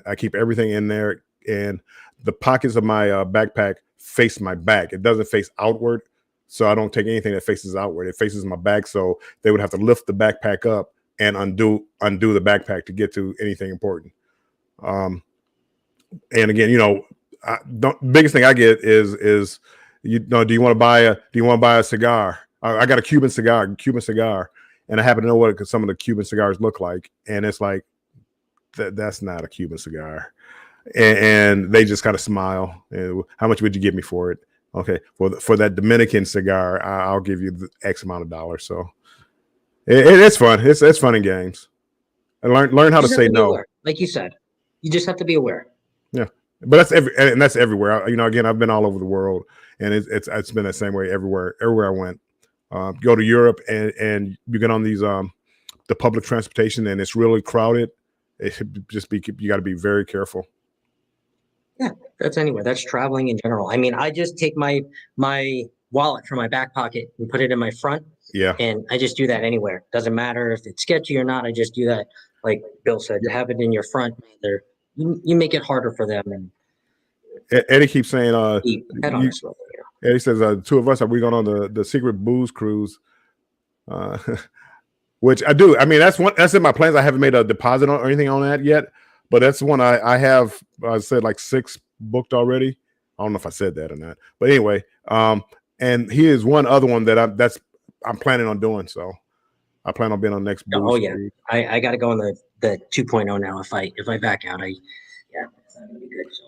I keep everything in there, and the pockets of my backpack face my back. It doesn't face outward, so I don't take anything that faces outward. It faces my back, so they would have to lift the backpack up and undo the backpack to get to anything important. And again, the biggest thing I get is do you want to buy a cigar? I got a Cuban cigar, and I happen to know what some of the Cuban cigars look like, and it's like that's not a Cuban cigar, and they just kind of smile. And how much would you give me for it? Okay, for that Dominican cigar, I'll give you the X amount of dollars. So it's fun. It's fun in games, and learn how to say no. Aware. Like you said, you just have to be aware. Yeah, but that's everywhere. Again, I've been all over the world, and it's been the same way everywhere I went. Go to Europe and you get on these the public transportation, and it's really crowded. You got to be very careful. Yeah, that's anywhere. That's traveling in general. I mean, I just take my wallet from my back pocket and put it in my front. Yeah, and I just do that anywhere. Doesn't matter if it's sketchy or not. I just do that. Like Bill said, to have it in your front, you make it harder for them. And Eddie keeps saying, Eddie says, two of us, are we going on the secret booze cruise? Which I do. I mean, that's in my plans. I haven't made a deposit or anything on that yet, but that's one I have. I said like 6 booked already. I don't know if I said that or not, but anyway, and he is one other one that I'm planning on doing. So I plan on being on next booze. Oh yeah, cruise. I got to go on the 2.0 now. If I back out, it's not gonna be good. So.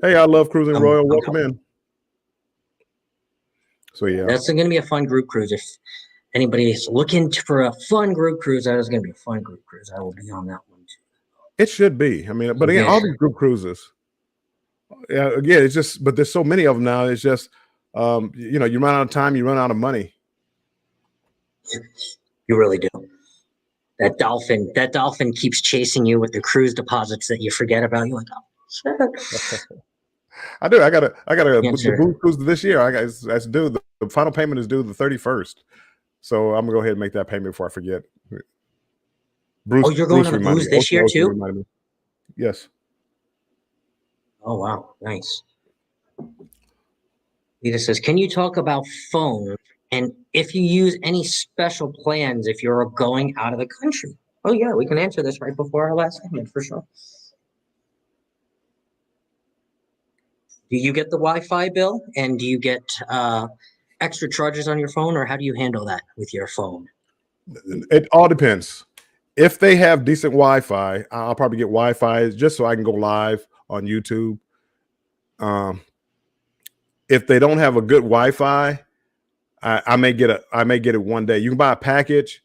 Hey, I love Cruising Royal. Welcome in. So yeah, that's going to be a fun group cruise. If anybody is looking for a fun group cruise, that is going to be a fun group cruise. I will be on that one too. It should be. I mean, but again, all these group cruises. Yeah, again, it's just, but there's so many of them now. It's just, you run out of time, you run out of money. You really do. That dolphin keeps chasing you with the cruise deposits that you forget about. You're like, oh. I do. I gotta the booze cruise this year. That's due. The final payment is due the 31st. So I'm gonna go ahead and make that payment before I forget. You're going on a booze this year too? Yes. Oh wow, nice. Lita says, can you talk about phone and if you use any special plans if you're going out of the country? Oh yeah, we can answer this right before our last segment for sure. Do you get the Wi-Fi bill, and do you get extra charges on your phone, or how do you handle that with your phone? It all depends. If they have decent Wi-Fi, I'll probably get Wi-Fi just so I can go live on YouTube. If they don't have a good Wi-Fi, I may get it one day. You can buy a package.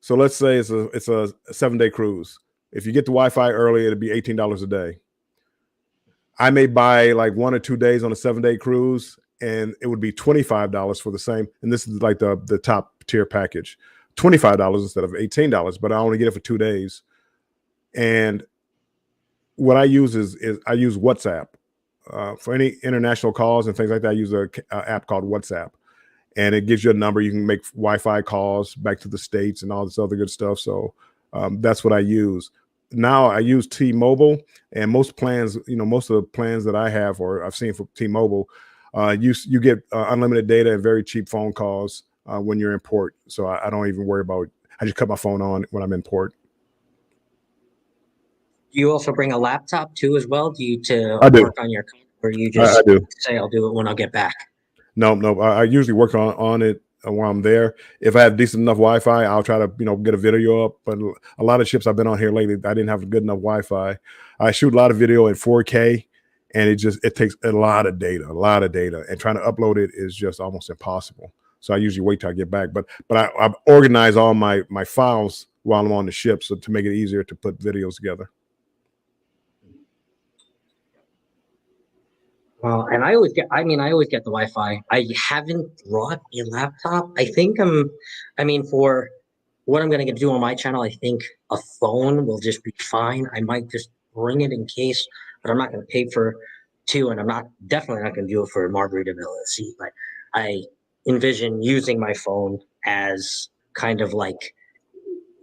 So let's say it's a 7-day cruise. If you get the Wi-Fi early, it'll be $18 a day. I may buy like 1 or 2 days on a 7-day cruise, and it would be $25 for the same. And this is like the top tier package, $25 instead of $18, but I only get it for 2 days. And what I use is I use WhatsApp for any international calls and things like that. I use a app called WhatsApp, and it gives you a number. You can make Wi-Fi calls back to the States and all this other good stuff. So that's what I use. now I use T-Mobile, and most plans, most of the plans that I have or I've seen for T-Mobile, you get unlimited data and very cheap phone calls when you're in port. So I don't even worry about. I just cut my phone on when I'm in port. Do you also bring a laptop too as well? Do you to I do. work on your computer, or you I just do. say I'll do it when I'll get back? No. I usually work on it while I'm there. If I have decent enough Wi-Fi, I'll try to get a video up. But a lot of ships I've been on here lately, I didn't have good enough Wi-Fi. I shoot a lot of video in 4K, and it takes a lot of data, and trying to upload it is just almost impossible. So I usually wait till I get back. But I organize all my files while I'm on the ship, so to make it easier to put videos together. Well, and I always get the Wi-Fi. I haven't brought a laptop. For what I'm going to do on my channel, I think a phone will just be fine. I might just bring it in case, but I'm not going to pay for two, and definitely not going to do it for Margaritaville at sea. But I envision using my phone as kind of like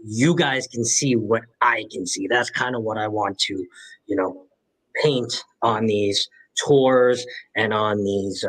you guys can see what I can see. That's kind of what I want to, paint on these tours and on these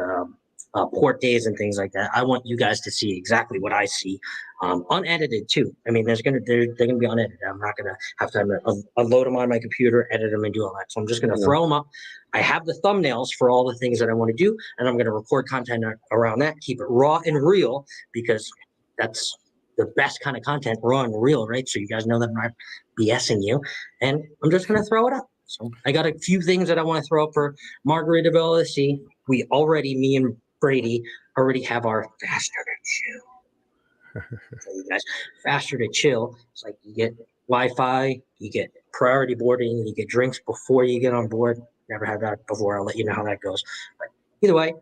port days and things like that. I want you guys to see exactly what I see, unedited too. I mean, they're gonna be unedited. I'm not gonna have time to unload them on my computer, edit them, and do all that. So I'm just gonna throw them up. I have the thumbnails for all the things that I want to do, and I'm gonna record content around that. Keep it raw and real, because that's the best kind of content, raw and real, right? So you guys know that I'm not BSing you, and I'm just gonna throw it up. So I got a few things that I want to throw up for Margaritaville at sea. Me and Brady already have our faster to chill. So you guys, faster to chill. It's like you get Wi-Fi, you get priority boarding, you get drinks before you get on board. Never had that before. I'll let you know how that goes. But either way,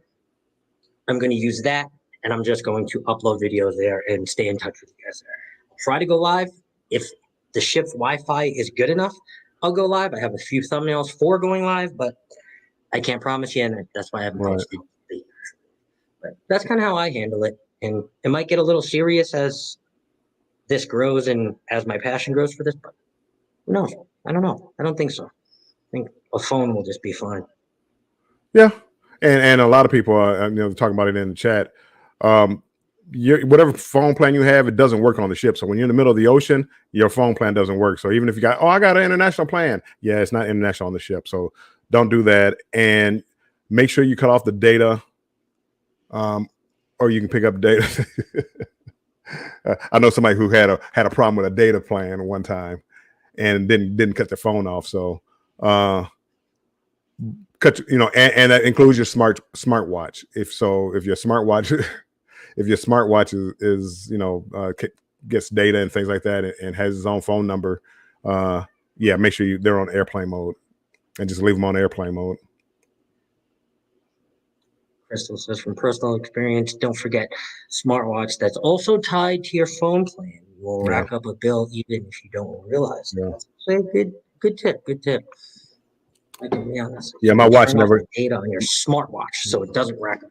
I'm going to use that, and I'm just going to upload videos there and stay in touch with you guys there. I'll try to go live. If the ship's Wi-Fi is good enough, I'll go live. I have a few thumbnails for going live, but I can't promise you, and that's why I haven't posted. But that's kind of how I handle it. And it might get a little serious as this grows and as my passion grows for this, but who knows? I don't know. I don't think so. I think a phone will just be fine. Yeah, and a lot of people are talking about it in the chat. Whatever phone plan you have, it doesn't work on the ship. So when you're in the middle of the ocean, your phone plan doesn't work. So even if you I got an international plan, yeah, it's not international on the ship. So don't do that, and make sure you cut off the data, or you can pick up data. I know somebody who had a problem with a data plan one time, and didn't cut their phone off. So cut, and that includes your smartwatch. If your smartwatch if your smartwatch is gets data and things like that, and has its own phone number, make sure they're on airplane mode, and just leave them on airplane mode. Crystal says, from personal experience, don't forget smartwatch that's also tied to your phone plan. You will rack up a bill even if you don't realize it. So good tip. I can be honest. Yeah, my watch never data on your smartwatch, so it doesn't rack up.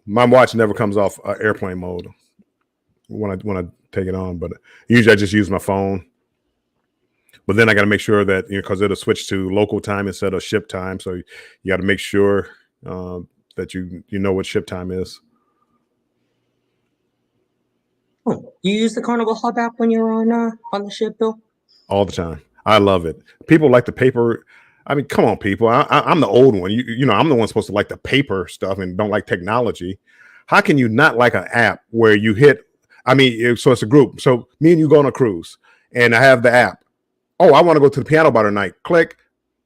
My watch never comes off airplane mode when I take it on, but usually I just use my phone. But then I got to make sure that because it'll switch to local time instead of ship time, so you got to make sure that you know what ship time is. Oh, you use the Carnival Hub app when you're on the ship, Bill? All the time. I love it. People like the paper. I mean, come on, people. I'm the old one. I'm the one supposed to like the paper stuff and don't like technology. How can you not like an app where you hit? So it's a group. So me and you go on a cruise, and I have the app. Oh, I want to go to the piano bar tonight. Click.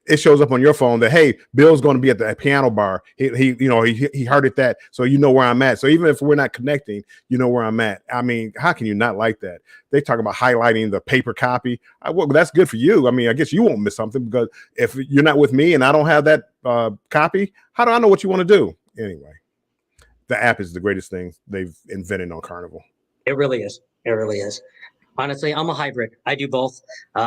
It shows up on your phone that, hey, Bill's going to be at the piano bar. He heard it that, so you know where I'm at. So even if we're not connecting, you know where I'm at. I mean, how can you not like that? They talk about highlighting the paper copy. Well, that's good for you. I mean, I guess you won't miss something, because if you're not with me and I don't have that copy, how do I know what you want to do? Anyway, the app is the greatest thing they've invented on Carnival. It really is. It really is. Honestly, I'm a hybrid. I do both.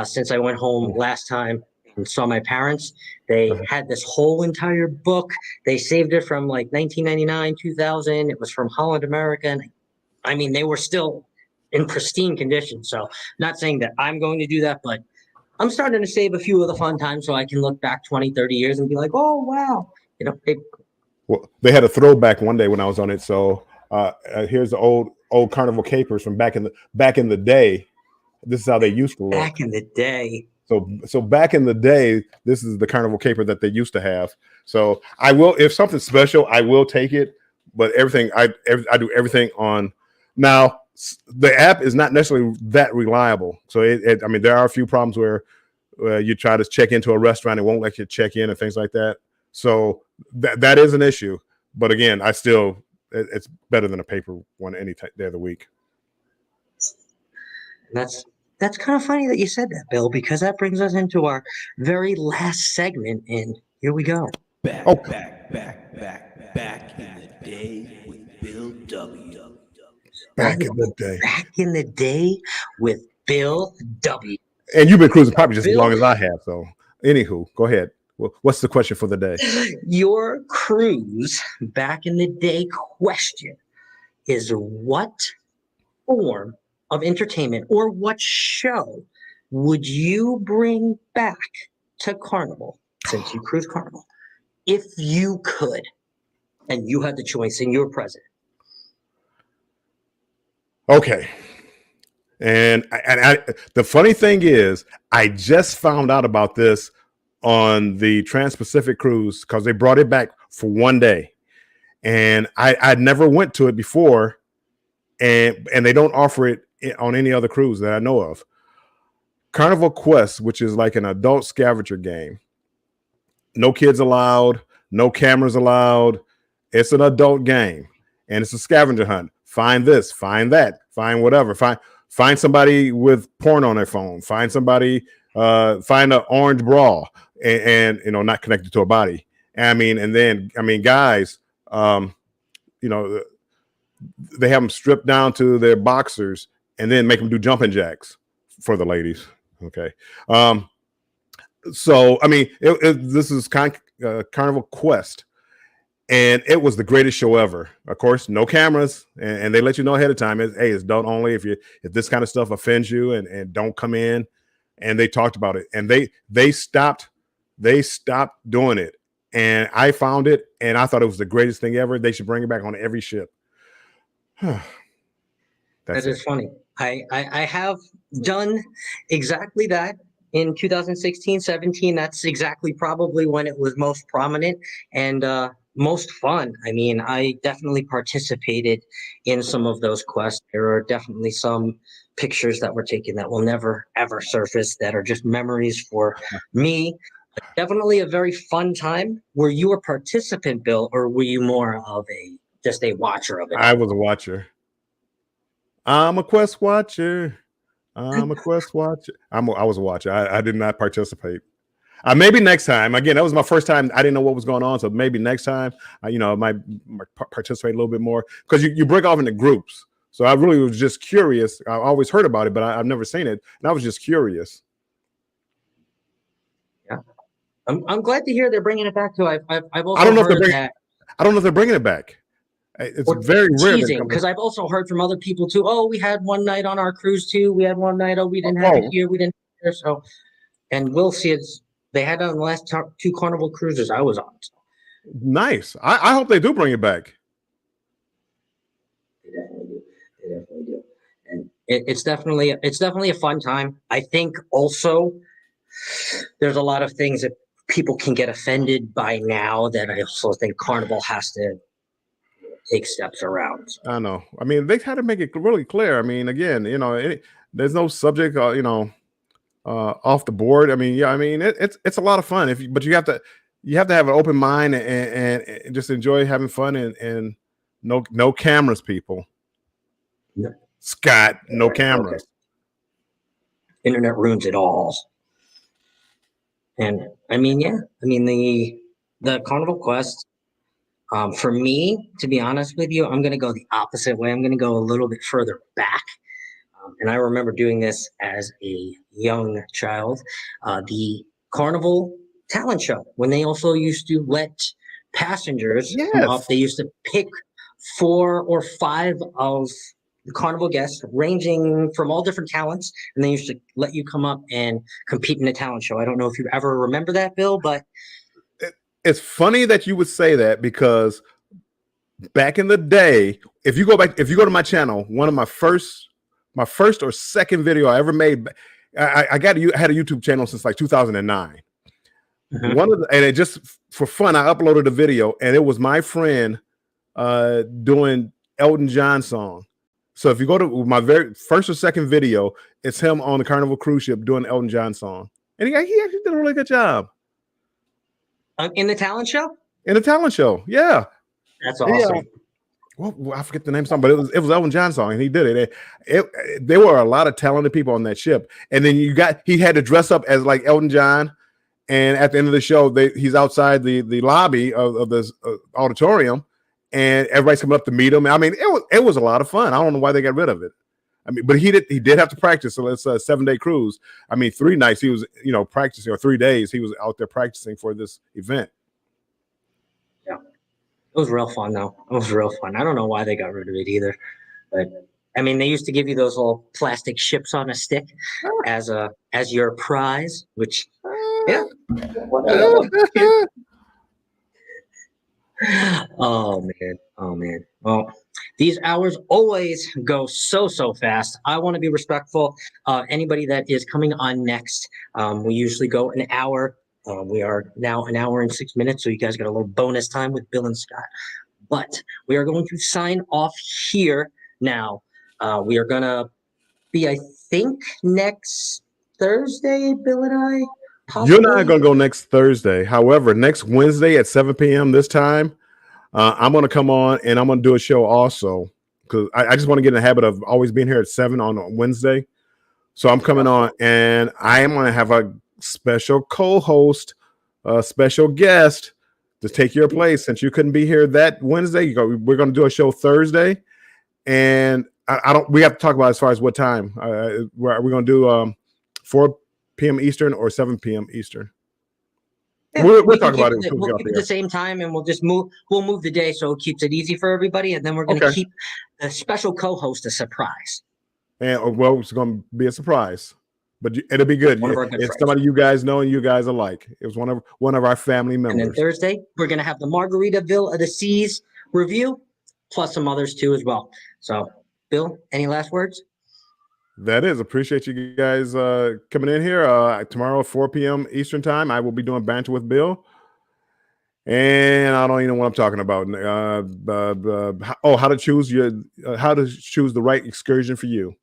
Since I went home last time and saw my parents, they had this whole entire book. They saved it from like 1999, 2000. It was from Holland America. And I mean, they were still in pristine condition. So not saying that I'm going to do that, but I'm starting to save a few of the fun times so I can look back 20, 30 years and be like, oh wow, Well, they had a throwback one day when I was on it. So here's the old carnival capers from back in the day. This is how they used to look. back in the day. So back in the day, this is the carnival caper that they used to have. So I will, if something's special, I will take it. But everything I do everything on. Now the app is not necessarily that reliable. So I mean, there are a few problems where you try to check into a restaurant, it won't let you check in and things like that. So that is an issue. But again, it's better than a paper one any day of the week. That's kind of funny that you said that, Bill, because that brings us into our very last segment, and here we go. Back in the day with Bill W. Back in the day. Back in the day with Bill W. And you've been cruising probably just as Bill- long as I have. So, anywho, go ahead. What's the question for the day? Your cruise back in the day question is, what form of entertainment or what show would you bring back to Carnival, since you cruise Carnival, if you could and you had the choice and you're president? Okay. And the funny thing is, I just found out about this on the Trans-Pacific cruise because they brought it back for one day, and I never went to it before, and they don't offer it on any other cruise that I know of. Carnival Quest, which is like an adult scavenger game. No kids allowed, no cameras allowed. It's an adult game, and it's a scavenger hunt. Find this, find that, find whatever. Find somebody with porn on their phone. Find somebody. Find an orange bra, and not connected to a body. And then guys, they have them stripped down to their boxers and then make them do jumping jacks for the ladies. Okay. So this is Carnival Quest, and it was the greatest show ever. Of course, no cameras, and they let you know ahead of time. It's adult only. If this kind of stuff offends you, and don't come in. And they talked about it, and they stopped doing it. And I found it, and I thought it was the greatest thing ever. They should bring it back on every ship. That is funny. I have done exactly that in 2016, 17. That's exactly probably when it was most prominent and most fun. I mean, I definitely participated in some of those quests. There are definitely some pictures that were taken that will never ever surface, that are just memories for me. But definitely a very fun time. Were you a participant, Bill, or were you more of just a watcher of it? I was a watcher. I'm a Quest watcher. I was a watcher. I did not participate. Maybe next time. Again, that was my first time. I didn't know what was going on, so maybe next time, I might participate a little bit more, because you break off into groups. So I really was just curious. I always heard about it, but I've never seen it, and I was just curious. Yeah, I'm glad to hear they're bringing it back too. I've also I don't know if they're bringing it back. It's very rare, because I've also heard from other people too. Oh, we had one night on our cruise too. We had one night. Oh, we didn't have it here. We didn't have it here. So, and we'll see. They had it on the last two Carnival cruises I was on. So. Nice. I hope they do bring it back. They definitely do. And it's definitely a fun time. I think also there's a lot of things that people can get offended by now that I also think Carnival has to take steps around. I know. I mean, they had to make it really clear. I mean, again, there's no subject, off the board. I mean, yeah, I mean, it's a lot of fun. But you have to have an open mind and just enjoy having fun, and no cameras, people. Yeah. Scott, no cameras. Okay. Internet ruins it all. And the Carnival Quest. For me, to be honest with you, I'm going to go the opposite way. I'm going to go a little bit further back. And I remember doing this as a young child. The Carnival talent show, when they also used to let passengers come up. They used to pick 4 or 5 of carnival guests ranging from all different talents, and they used to let you come up and compete in a talent show. I don't know if you ever remember that, Bill, but It's funny that you would say that because back in the day, if you go to my channel, one of my first or second video I ever made, I had a YouTube channel since like 2009. Mhm. And it just for fun, I uploaded a video, and it was my friend doing Elton John song. So if you go to my very first or second video, it's him on the Carnival cruise ship doing Elton John song, and he actually did a really good job In the talent show. in the talent show. Yeah. That's awesome. Yeah. Well, I forget the name of the song, but it was Elton John song, and he did it. There were a lot of talented people on that ship, and then he had to dress up as like Elton John, and at the end of the show, he's outside the lobby of this auditorium, and everybody's coming up to meet him. I mean, it was a lot of fun. I don't know why they got rid of it. I mean, but he did have to practice. So it's a 7-day cruise. I mean, 3 nights he was practicing, or 3 days he was out there practicing for this event. It was real fun, though. It was real fun. I don't know why they got rid of it either, but I mean, they used to give you those little plastic ships on a stick as your prize, which yeah. Oh man. Well, these hours always go so fast. I want to be respectful of anybody that is coming on next. We usually go an hour. We are now an hour and 6 minutes, so you guys got a little bonus time with Bill and Scott. But we are going to sign off here now. We are gonna be, I think, next Thursday, Bill and I. Possibly. You're not going to go next Thursday. However, next Wednesday at 7 p.m. this time, I'm going to come on and I'm going to do a show also, because I just want to get in the habit of always being here at 7 on Wednesday. So I'm coming on, and I am going to have a special co-host, a special guest to take your place since you couldn't be here that Wednesday. We're going to do a show Thursday, and we have to talk about as far as what time. We're going to do 4 p.m. Eastern or 7 p.m. Eastern. Yeah, we'll talk about it. We'll keep it the same time, and we'll move the day so it keeps it easy for everybody, and then we're going to keep the special co-host a surprise. And well, it's going to be a surprise, but it'll be good. It's somebody you guys know and you guys alike. It was one of our family members. And then Thursday, we're going to have the Margaritaville of the Seas review, plus some others too as well. So, Bill, any last words? That is. Appreciate you guys coming in here. Tomorrow at 4 p.m. Eastern time, I will be doing Banter with Bill. And I don't even know what I'm talking about. How to choose the right excursion for you.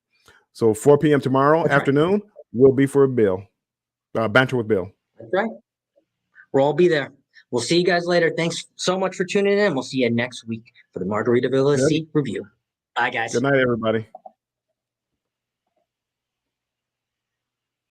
So 4 p.m. tomorrow afternoon will be for Bill. Banter with Bill. That's right. We'll all be there. We'll see you guys later. Thanks so much for tuning in. We'll see you next week for the Margaritaville of the Sea review. Bye, guys. Good night, everybody.